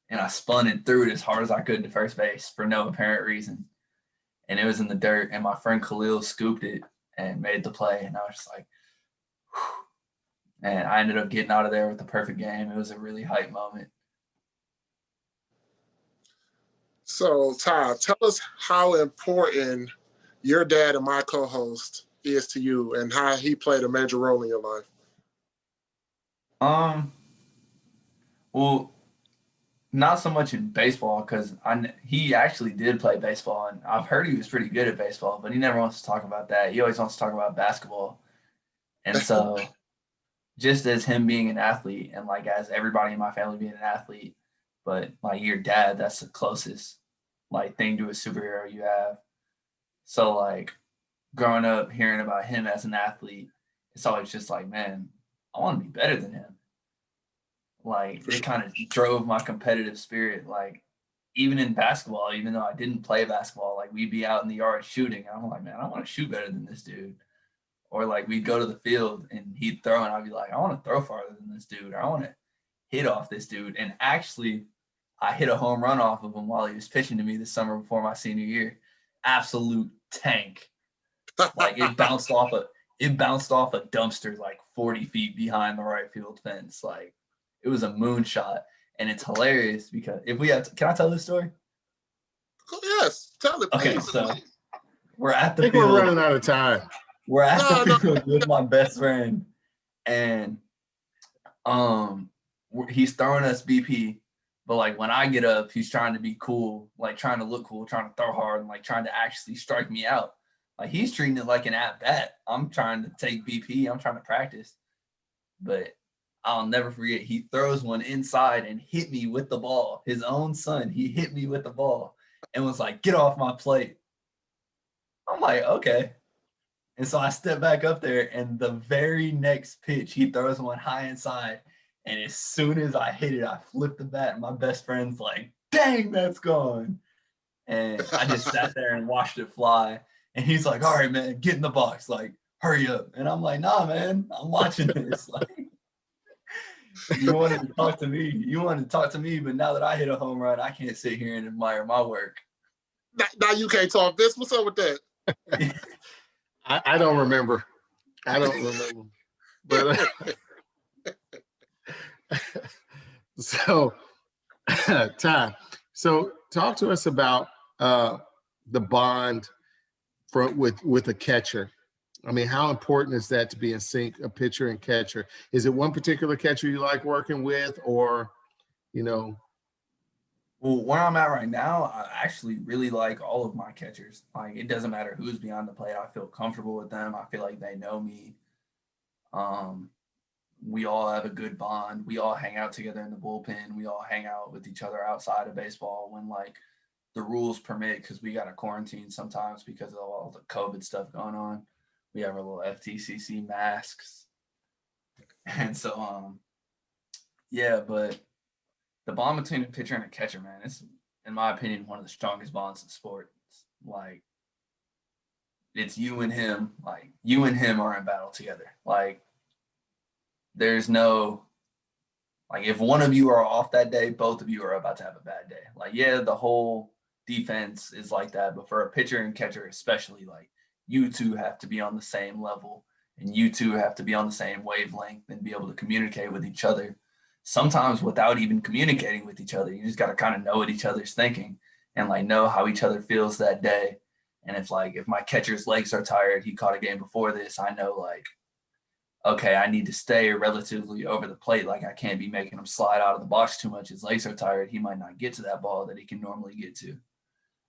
Speaker 5: and I spun and threw it as hard as I could to first base for no apparent reason. And it was in the dirt, and my friend Khalil scooped it and made the play. And I was just like, whew. And I ended up getting out of there with the perfect game. It was a really hype moment.
Speaker 2: So, Ty, tell us how important your dad and my co-host is to you and how he played a major role in your life.
Speaker 5: Well, not so much in baseball, because he actually did play baseball, and I've heard he was pretty good at baseball, but he never wants to talk about that. He always wants to talk about basketball. And so just as him being an athlete, and like as everybody in my family being an athlete, but like your dad, that's the closest like thing to a superhero you have. So like growing up hearing about him as an athlete, it's always just like, man, I want to be better than him. Like, it kind of drove my competitive spirit. Like, even in basketball, even though I didn't play basketball, like, we'd be out in the yard shooting. And I'm like, man, I want to shoot better than this dude. Or, like, we'd go to the field and he'd throw, and I'd be like, I want to throw farther than this dude. Or I want to hit off this dude. And actually, I hit a home run off of him while he was pitching to me this summer before my senior year. Absolute tank. Like, it bounced off a dumpster like 40 feet behind the right field fence. Like, it was a moonshot. And it's hilarious because if we have, can I tell this story?
Speaker 2: Yes, tell it.
Speaker 5: Okay,
Speaker 2: please.
Speaker 5: so we're at the
Speaker 3: I think
Speaker 5: field.
Speaker 3: we're running out of time.
Speaker 5: We're at the field with my best friend, and he's throwing us BP. But like when I get up, he's trying to be cool, like trying to look cool, trying to throw hard, and like trying to actually strike me out. Like he's treating it like an at bat. I'm trying to take BP. I'm trying to practice. But I'll never forget, he throws one inside and hit me with the ball. His own son, he hit me with the ball and was like, "Get off my plate." I'm like, okay. And so I step back up there, and the very next pitch, he throws one high inside. And as soon as I hit it, I flip the bat, and my best friend's like, "Dang, that's gone." And I just sat there and watched it fly. And he's like, "All right, man, get in the box. Like, hurry up." And I'm like, "Nah, man, I'm watching this." Like, you wanted to talk to me, but now that I hit a home run, I can't sit here and admire my work.
Speaker 2: Now you can't talk this. What's up with that?
Speaker 3: I don't remember. But so, Ty, so talk to us about the bond with a catcher. I mean, how important is that to be in sync, a pitcher and catcher? Is it one particular catcher you like working with, or, you know?
Speaker 5: Well, where I'm at right now, I actually really like all of my catchers. Like, it doesn't matter who's beyond the plate. I feel comfortable with them. I feel like they know me. We all have a good bond. We all hang out together in the bullpen. We all hang out with each other outside of baseball when, like, the rules permit, because we got to quarantine sometimes because of all the COVID stuff going on. We have our little FTCC masks. And so, yeah, but the bond between a pitcher and a catcher, man, it's, in my opinion, one of the strongest bonds in sports. Like, it's you and him. Like, you and him are in battle together. Like, there's no, like, if one of you are off that day, both of you are about to have a bad day. Like, yeah, the whole defense is like that, but for a pitcher and catcher especially, like, you two have to be on the same level, and you two have to be on the same wavelength and be able to communicate with each other. Sometimes without even communicating with each other, you just got to kind of know what each other's thinking and, like, know how each other feels that day. And if my catcher's legs are tired, he caught a game before this, I know, like, okay, I need to stay relatively over the plate. Like, I can't be making him slide out of the box too much. His legs are tired. He might not get to that ball that he can normally get to.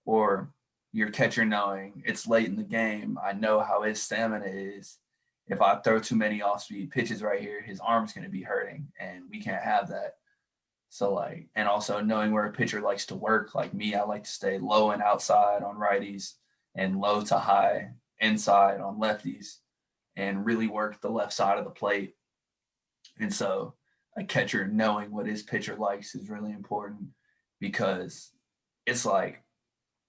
Speaker 5: Or your catcher knowing it's late in the game, I know how his stamina is. If I throw too many off-speed pitches right here, his arm's going to be hurting, and we can't have that. So, like, and also knowing where a pitcher likes to work. Like me, I like to stay low and outside on righties and low to high inside on lefties and really work the left side of the plate. And so a catcher knowing what his pitcher likes is really important, because it's like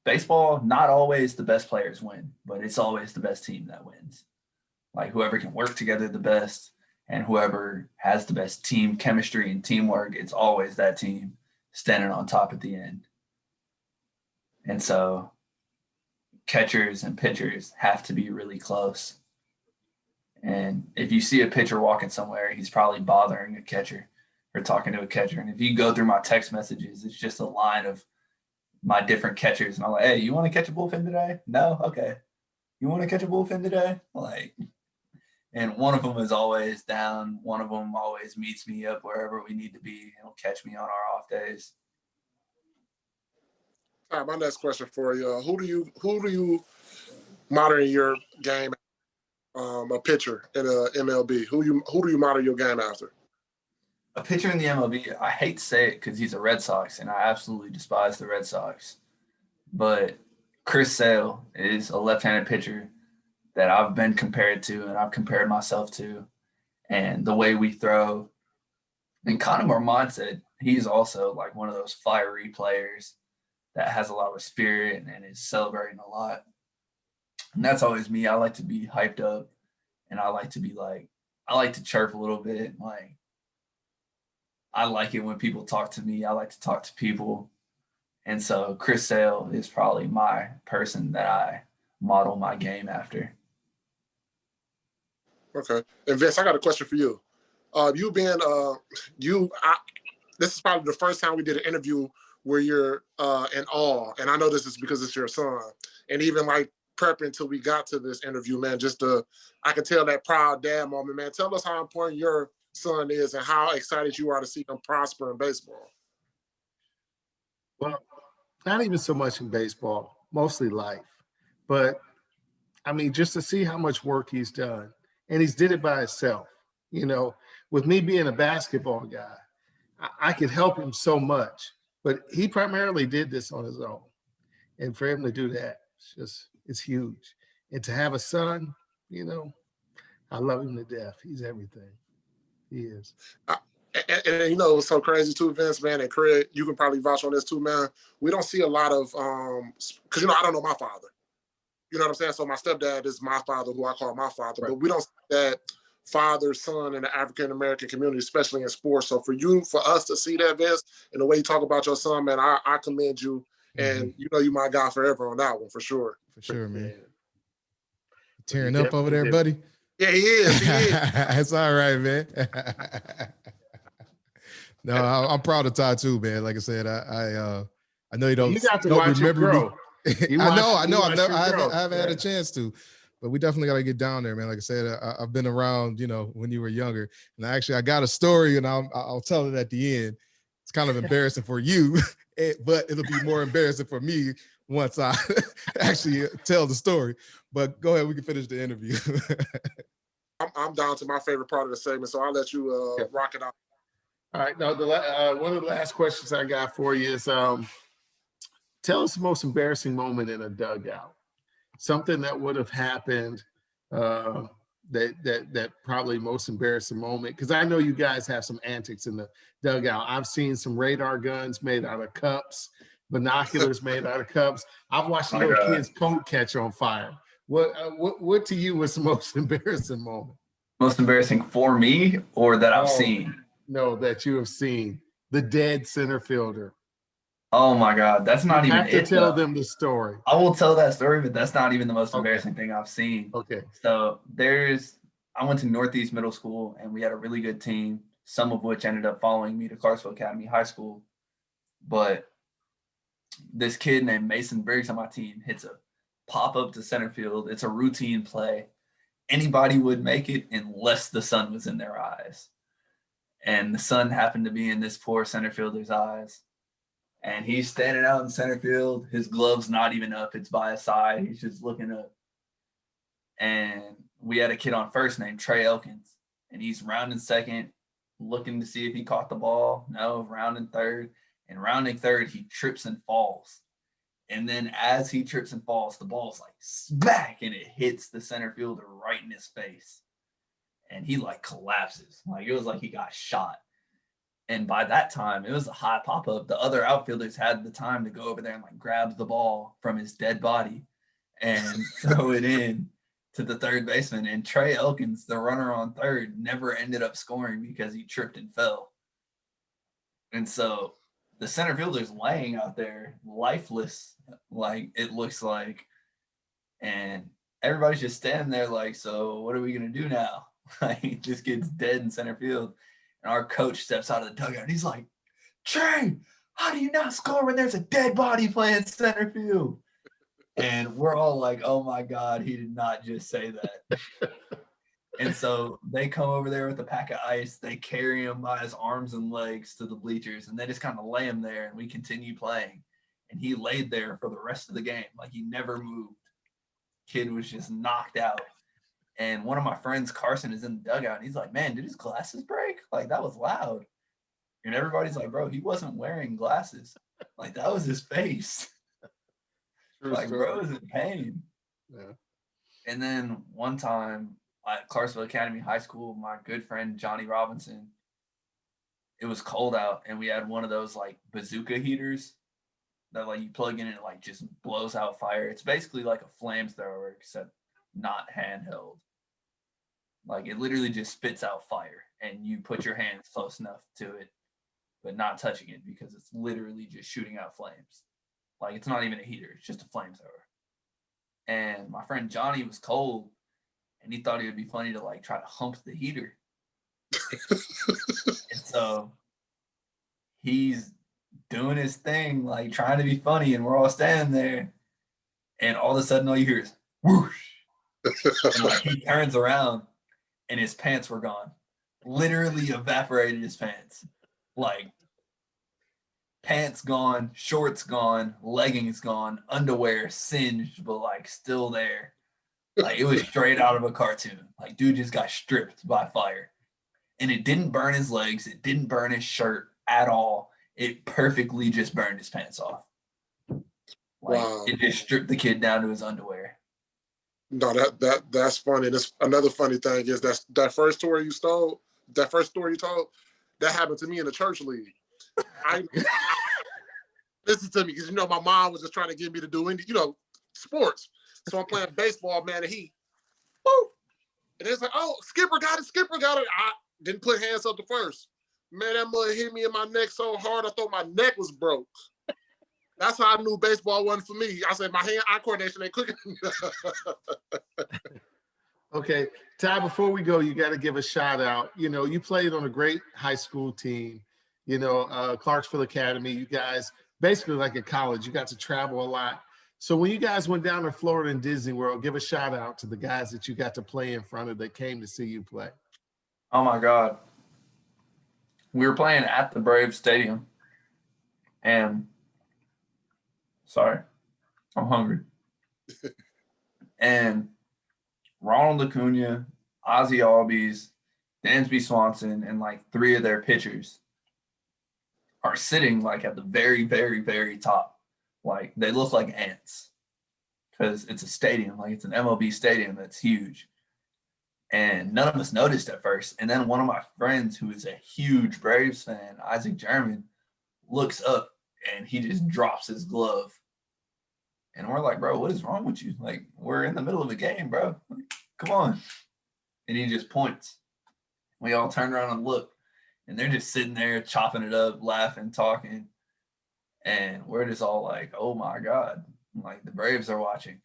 Speaker 5: baseball, not always the best players win, but it's always the best team that wins. Like, whoever can work together the best and whoever has the best team chemistry and teamwork, it's always that team standing on top at the end. And so catchers and pitchers have to be really close. And if you see a pitcher walking somewhere, he's probably bothering a catcher or talking to a catcher. And if you go through my text messages, it's just a line of my different catchers. And I'm like, "Hey, you want to catch a bullpen today?" "No?" "Okay." "You want to catch a bullpen today?" Like, and one of them is always down. One of them always meets me up wherever we need to be. He'll catch me on our off days.
Speaker 2: All right, my next question for you: Who do you model your game? A pitcher in a MLB. Who do you model your game after?
Speaker 5: A pitcher in the MLB. I hate to say it because he's a Red Sox, and I absolutely despise the Red Sox. But Chris Sale is a left-handed pitcher that I've been compared to, and I've compared myself to, and the way we throw, and kind of our mindset. He's also like one of those fiery players that has a lot of spirit and is celebrating a lot. And that's always me. I like to be hyped up, and I like to chirp a little bit. Like, I like it when people talk to me. I like to talk to people. And so Chris Sale is probably my person that I model my game after.
Speaker 2: Okay. And Vince, I got a question for you. this is probably the first time we did an interview where you're in awe. And I know this is because it's your son. And even like prepping until we got to this interview, man, I can tell that proud dad moment, man. Tell us how important your son is and how excited you are to see him prosper in baseball.
Speaker 3: Well, not even so much in baseball, mostly life. But I mean, just to see how much work he's done, and he's did it by himself. You know, with me being a basketball guy, I could help him so much, but he primarily did this on his own. And for him to do that, it's huge. And to have a son, you know, I love him to death. He's everything. He is.
Speaker 2: And you know, it's so crazy too, Vince, man, and Craig, you can probably vouch on this too, man. We don't see a lot of, because, you know, I don't know my father. You know what I'm saying? So my stepdad is my father, who I call my father, right. But we don't see that father, son in the African-American community, especially in sports. So for us to see that, Vince, and the way you talk about your son, man, I commend you. And you know, you my guy forever on that one, for sure.
Speaker 4: For sure, man. Tearing up over there, buddy.
Speaker 2: Yeah, he is.
Speaker 4: That's all right, man. No, I'm proud of Ty too, man. Like I said, I know you don't.
Speaker 3: You got to watch remember him grow.
Speaker 4: I know. I haven't had a chance to, but we definitely got to get down there, man. Like I said, I've been around, you know, when you were younger, and I got a story, and I'll tell it at the end. It's kind of embarrassing for you, but it'll be more embarrassing for me once I actually tell the story. But go ahead, we can finish the interview.
Speaker 2: I'm down to my favorite part of the segment, so I'll let you rock it out.
Speaker 3: All right. Now, one of the last questions I got for you is, tell us the most embarrassing moment in a dugout. Something that would have happened, that probably most embarrassing moment, because I know you guys have some antics in the dugout. I've seen some radar guns made out of cups, binoculars made out of cups. I've watched little kids' coat catch on fire. What to you was the most embarrassing moment?
Speaker 5: Most embarrassing for me, or that I've seen?
Speaker 3: No, that you have seen. The dead center fielder.
Speaker 5: Oh my God, that's not even it.
Speaker 3: You have to tell them the story.
Speaker 5: I will tell that story, but that's not even the most embarrassing thing I've seen.
Speaker 3: Okay.
Speaker 5: So I went to Northeast Middle School, and we had a really good team, some of which ended up following me to Clarksville Academy High School. But this kid named Mason Briggs on my team hits a pop-up to center field. It's a routine play. Anybody would make it unless the sun was in their eyes. And the sun happened to be in this poor center fielder's eyes. And he's standing out in center field. His glove's not even up. It's by his side. He's just looking up. And we had a kid on first named Trey Elkins. And he's rounding second, looking to see if he caught the ball. No, rounding third. And rounding third, he trips and falls. And then as he trips and falls, the ball's like smack, and it hits the center fielder right in his face. And he like collapses. Like it was like he got shot. And by that time, it was a high pop-up. The other outfielders had the time to go over there and like grab the ball from his dead body and throw it in to the third baseman. And Trey Elkins, the runner on third, never ended up scoring because he tripped and fell. And so the center fielder's laying out there lifeless, like it looks like. And everybody's just standing there like, so what are we going to do now? Like, he just gets dead in center field. And our coach steps out of the dugout and he's like, Trey, how do you not score when there's a dead body playing center field? And we're all like, oh my God, he did not just say that. And so they come over there with a pack of ice. They carry him by his arms and legs to the bleachers, and they just kind of lay him there, and we continue playing. And he laid there for the rest of the game. Like, he never moved. Kid was just knocked out. And one of my friends, Carson, is in the dugout, and he's like, man, did his glasses break? Like, that was loud. And everybody's like, bro, he wasn't wearing glasses. Like, that was his face. Like, bro was in pain.
Speaker 3: Yeah.
Speaker 5: And then one time at Clarksville Academy High School, my good friend Johnny Robinson, it was cold out, and we had one of those, like, bazooka heaters that, like, you plug in and it, like, just blows out fire. It's basically like a flamethrower, except not handheld. Like, it literally just spits out fire, and you put your hands close enough to it, but not touching it, because it's literally just shooting out flames. Like, it's not even a heater, it's just a flamethrower. And my friend Johnny was cold, and he thought it would be funny to, like, try to hump the heater. And so he's doing his thing, like trying to be funny, and we're all standing there, and all of a sudden all you hear is whoosh, and like he turns around and his pants were gone. Literally evaporated his pants. Like pants gone, shorts gone, leggings gone, underwear singed, but like still there. Like it was straight out of a cartoon. Like dude just got stripped by fire. And it didn't burn his legs, it didn't burn his shirt at all. It perfectly just burned his pants off. Like
Speaker 2: Wow.
Speaker 5: it just stripped the kid down to his underwear.
Speaker 2: No, that's funny. This another funny thing is that first story you told, that happened to me in the church league. Listen to me, because you know my mom was just trying to get me to do sports. So I'm playing baseball, man, and woo! And it's like, oh, Skipper got it. I didn't put hands up to first. Man, that mud hit me in my neck so hard I thought my neck was broke. That's how I knew baseball wasn't for me. I said my hand-eye coordination ain't quick enough.
Speaker 3: Okay, Ty, before we go, you got to give a shout out. You know, you played on a great high school team, Clarksville Academy. You guys, basically like at college, you got to travel a lot. So when you guys went down to Florida and Disney World, give a shout out to the guys that you got to play in front of that came to see you play.
Speaker 5: Oh my God. We were playing at the Braves Stadium. And sorry, I'm hungry. And Ronald Acuna, Ozzie Albies, Dansby Swanson, and like 3 of their pitchers are sitting like at the very, very, very top. Like they look like ants because it's a stadium, like it's an MLB stadium that's huge. And none of us noticed at first. And then one of my friends, who is a huge Braves fan, Isaac German, looks up and he just drops his glove. And we're like, bro, what is wrong with you? Like, we're in the middle of a game, bro. Like, come on. And he just points. We all turn around and look. And they're just sitting there chopping it up, laughing, talking. And we're just all like, oh my God. Like, the Braves are watching.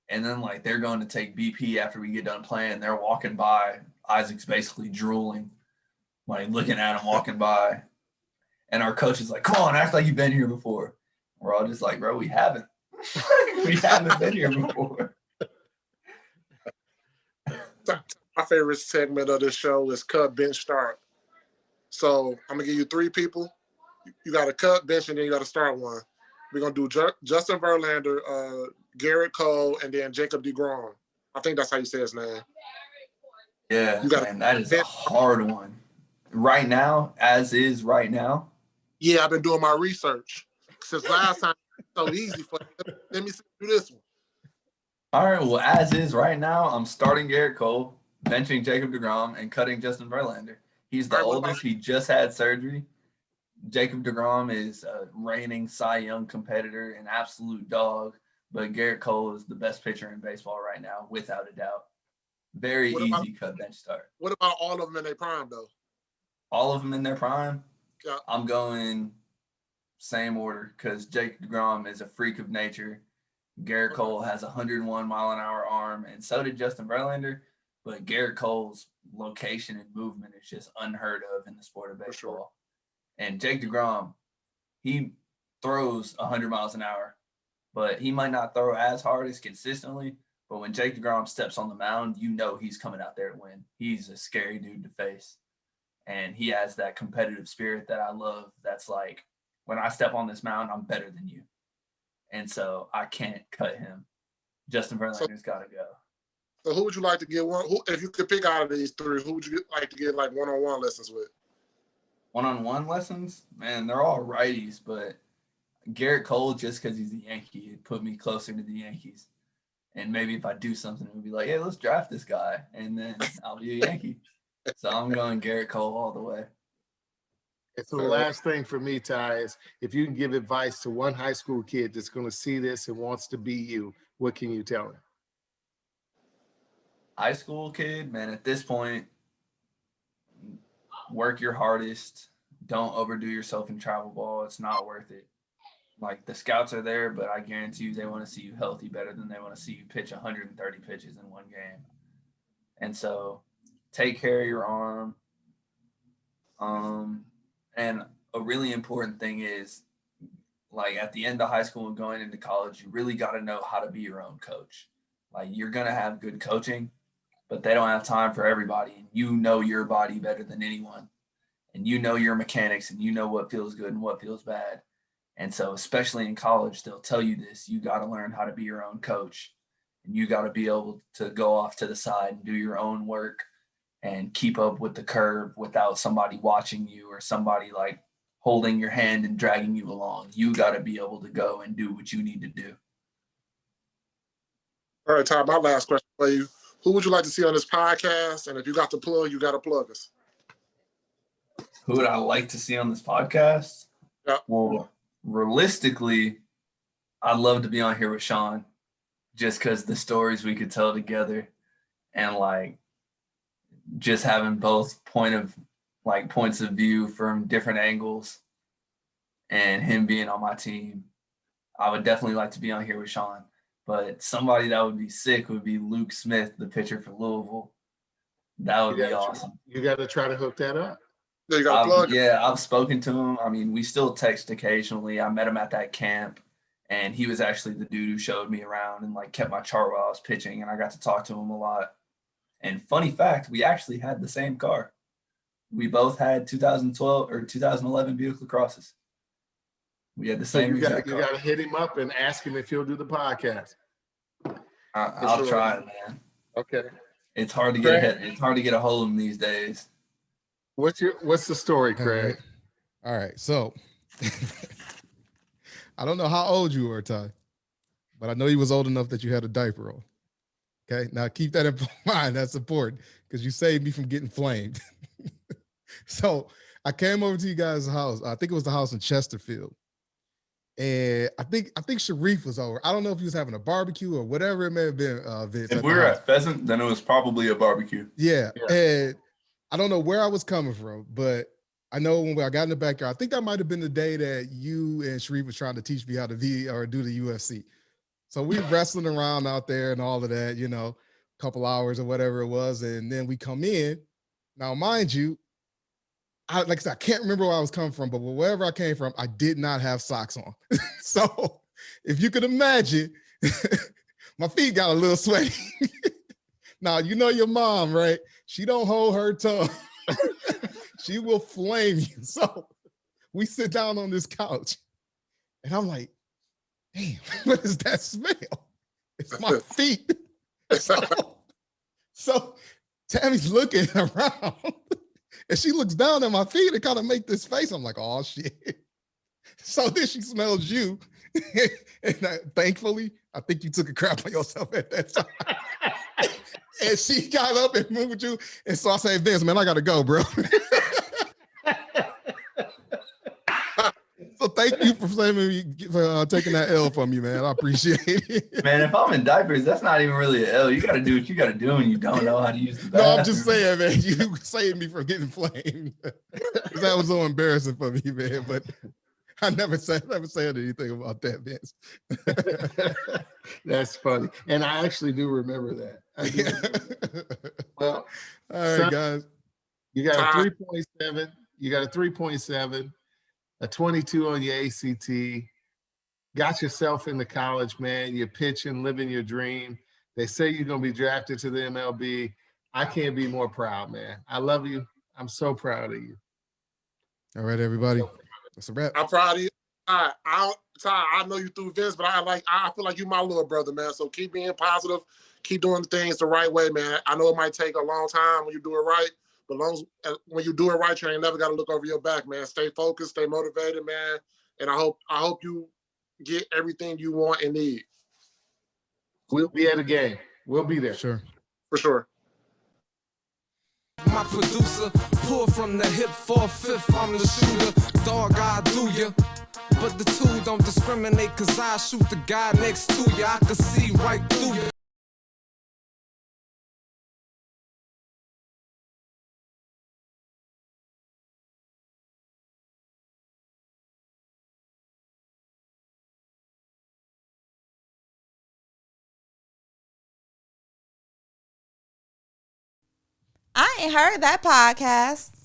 Speaker 5: And then, like, they're going to take BP after we get done playing. They're walking by. Isaac's basically drooling, like, looking at him walking by. And our coach is like, come on, act like you've been here before. We're all just like, bro, we haven't. We haven't been here before.
Speaker 2: My favorite segment of this show is cut, bench, start. So I'm going to give you 3 people. You got to cut, bench, and then you got to start one. We're going to do Justin Verlander, Garrett Cole, and then Jacob deGrom. I think that's how you say his name.
Speaker 5: Yeah, man, that is a hard one. Right now, as is right now.
Speaker 2: Yeah, I've been doing my research since last time. So easy for you. Let me do this one.
Speaker 5: All right, well, as is right now, I'm starting Garrett Cole, benching Jacob deGrom, and cutting Justin Verlander. He's the oldest. He just had surgery. Jacob deGrom is a reigning Cy Young competitor, an absolute dog. But Garrett Cole is the best pitcher in baseball right now, without a doubt. Very easy cut bench start.
Speaker 2: What about all of them in their prime, though?
Speaker 5: All of them in their prime?
Speaker 2: Yeah.
Speaker 5: I'm going same order because Jacob deGrom is a freak of nature. Garrett Cole has a 101-mile-an-hour arm, and so did Justin Verlander. But Garrett Cole's location and movement is just unheard of in the sport of baseball. Sure. And Jake deGrom, he throws 100 miles an hour, but he might not throw as hard as consistently. But when Jake deGrom steps on the mound, you know he's coming out there to win. He's a scary dude to face. And he has that competitive spirit that I love. That's like, when I step on this mound, I'm better than you. And so I can't cut him. Justin Verlander's got to go.
Speaker 2: So who would you like to get if you could pick out of these 3, who would you like to get like one-on-one lessons with?
Speaker 5: One-on-one lessons? Man, they're all righties, but Garrett Cole, just because he's a Yankee, it put me closer to the Yankees. And maybe if I do something, it would be like, hey, let's draft this guy, and then I'll be a Yankee. So I'm going Garrett Cole all the way.
Speaker 3: And so the last thing for me, Ty, is if you can give advice to one high school kid that's going to see this and wants to be you, what can you tell him?
Speaker 5: High school kid, man, at this point, work your hardest. Don't overdo yourself in travel ball. It's not worth it. Like, the scouts are there, but I guarantee you they want to see you healthy better than they want to see you pitch 130 pitches in one game. And so take care of your arm. And a really important thing is, like, at the end of high school and going into college, you really got to know how to be your own coach. Like, you're going to have good coaching, but they don't have time for everybody. And you know your body better than anyone. And you know your mechanics, and you know what feels good and what feels bad. And so, especially in college, they'll tell you this. You got to learn how to be your own coach. And you got to be able to go off to the side and do your own work and keep up with the curve without somebody watching you or somebody like holding your hand and dragging you along. You got to be able to go and do what you need to do.
Speaker 2: All right, Ty, my last question for you. Who would you like to see on this podcast? And if you got to plug, you got to plug us.
Speaker 5: Who would I like to see on this podcast?
Speaker 2: Yeah.
Speaker 5: Well, realistically, I'd love to be on here with Sean, just because the stories we could tell together and like just having both points of view from different angles and him being on my team. I would definitely like to be on here with Sean, but somebody that would be sick would be Luke Smith, the pitcher for Louisville. That would be awesome.
Speaker 3: You got to try to hook that up.
Speaker 2: You got to plug.
Speaker 5: Yeah, I've spoken to him. I mean, we still text occasionally. I met him at that camp, and he was actually the dude who showed me around and like kept my chart while I was pitching, and I got to talk to him a lot. And funny fact, we actually had the same car. We both had 2012 or 2011 Buick LaCrosses. We had the same exact car.
Speaker 3: You got to hit him up and ask him if he'll do the podcast.
Speaker 5: I'll try it, man.
Speaker 3: Okay.
Speaker 5: It's hard to get a hold of him these days.
Speaker 3: What's the story, Craig?
Speaker 4: All right. So I don't know how old you were, Ty, but I know you was old enough that you had a diaper on. Okay. Now keep that in mind. That's important because you saved me from getting flamed. So I came over to you guys' house. I think it was the house in Chesterfield. And I think Sharif was over. I don't know if he was having a barbecue or whatever it may have been. Vince,
Speaker 5: if we were at Pheasant, then it was probably a barbecue.
Speaker 4: Yeah. And I don't know where I was coming from, but I know when I got in the backyard, I think that might have been the day that you and Sharif was trying to teach me how to do the UFC. So we wrestling around out there and all of that, a couple hours or whatever it was. And then we come in. Now, mind you, like I said, I can't remember where I was coming from, but wherever I came from, I did not have socks on. So if you could imagine, my feet got a little sweaty. Now, you know your mom, right? She don't hold her tongue. She will flame you. So we sit down on this couch and I'm like, damn, what is that smell? It's my feet. So Tammy's looking around and she looks down at my feet and kind of make this face. I'm like, oh shit. So then she smells you. And thankfully, I think you took a crap on yourself at that time. And she got up and moved you. And so I say, Vince, man, I got to go, bro. So thank you for taking that L from me, man. I appreciate it.
Speaker 5: Man, if I'm in diapers, that's not even really an L. You got to do what you got to do when you don't know how to use the bathroom.
Speaker 4: No, I'm just saying, man, you saved me from getting flamed. That was so embarrassing for me, man. But I never said anything about that, Vince.
Speaker 3: That's funny. And I actually do remember that. Well,
Speaker 4: all right, guys.
Speaker 3: You got a 3.7. You got a 3.7, a 22 on your ACT. Got yourself into college, man. You're pitching, living your dream. They say you're going to be drafted to the MLB. I can't be more proud, man. I love you. I'm so proud of you.
Speaker 4: All right, everybody. That's a wrap.
Speaker 2: I'm proud of you. Ty, I know you through Vince, but I feel like you my little brother, man. So keep being positive. Keep doing things the right way, man. I know it might take a long time when you do it right, but when you do it right, you ain't never got to look over your back, man. Stay focused, stay motivated, man. And I hope you get everything you want and need.
Speaker 3: We'll be at a game. We'll be there.
Speaker 4: Sure.
Speaker 2: For sure.
Speaker 1: My producer, pull from the hip 4/5, I'm the shooter. Dog, I do ya. But the two don't discriminate, cause I shoot the guy next to ya. I can see right through ya.
Speaker 6: I ain't heard that podcast.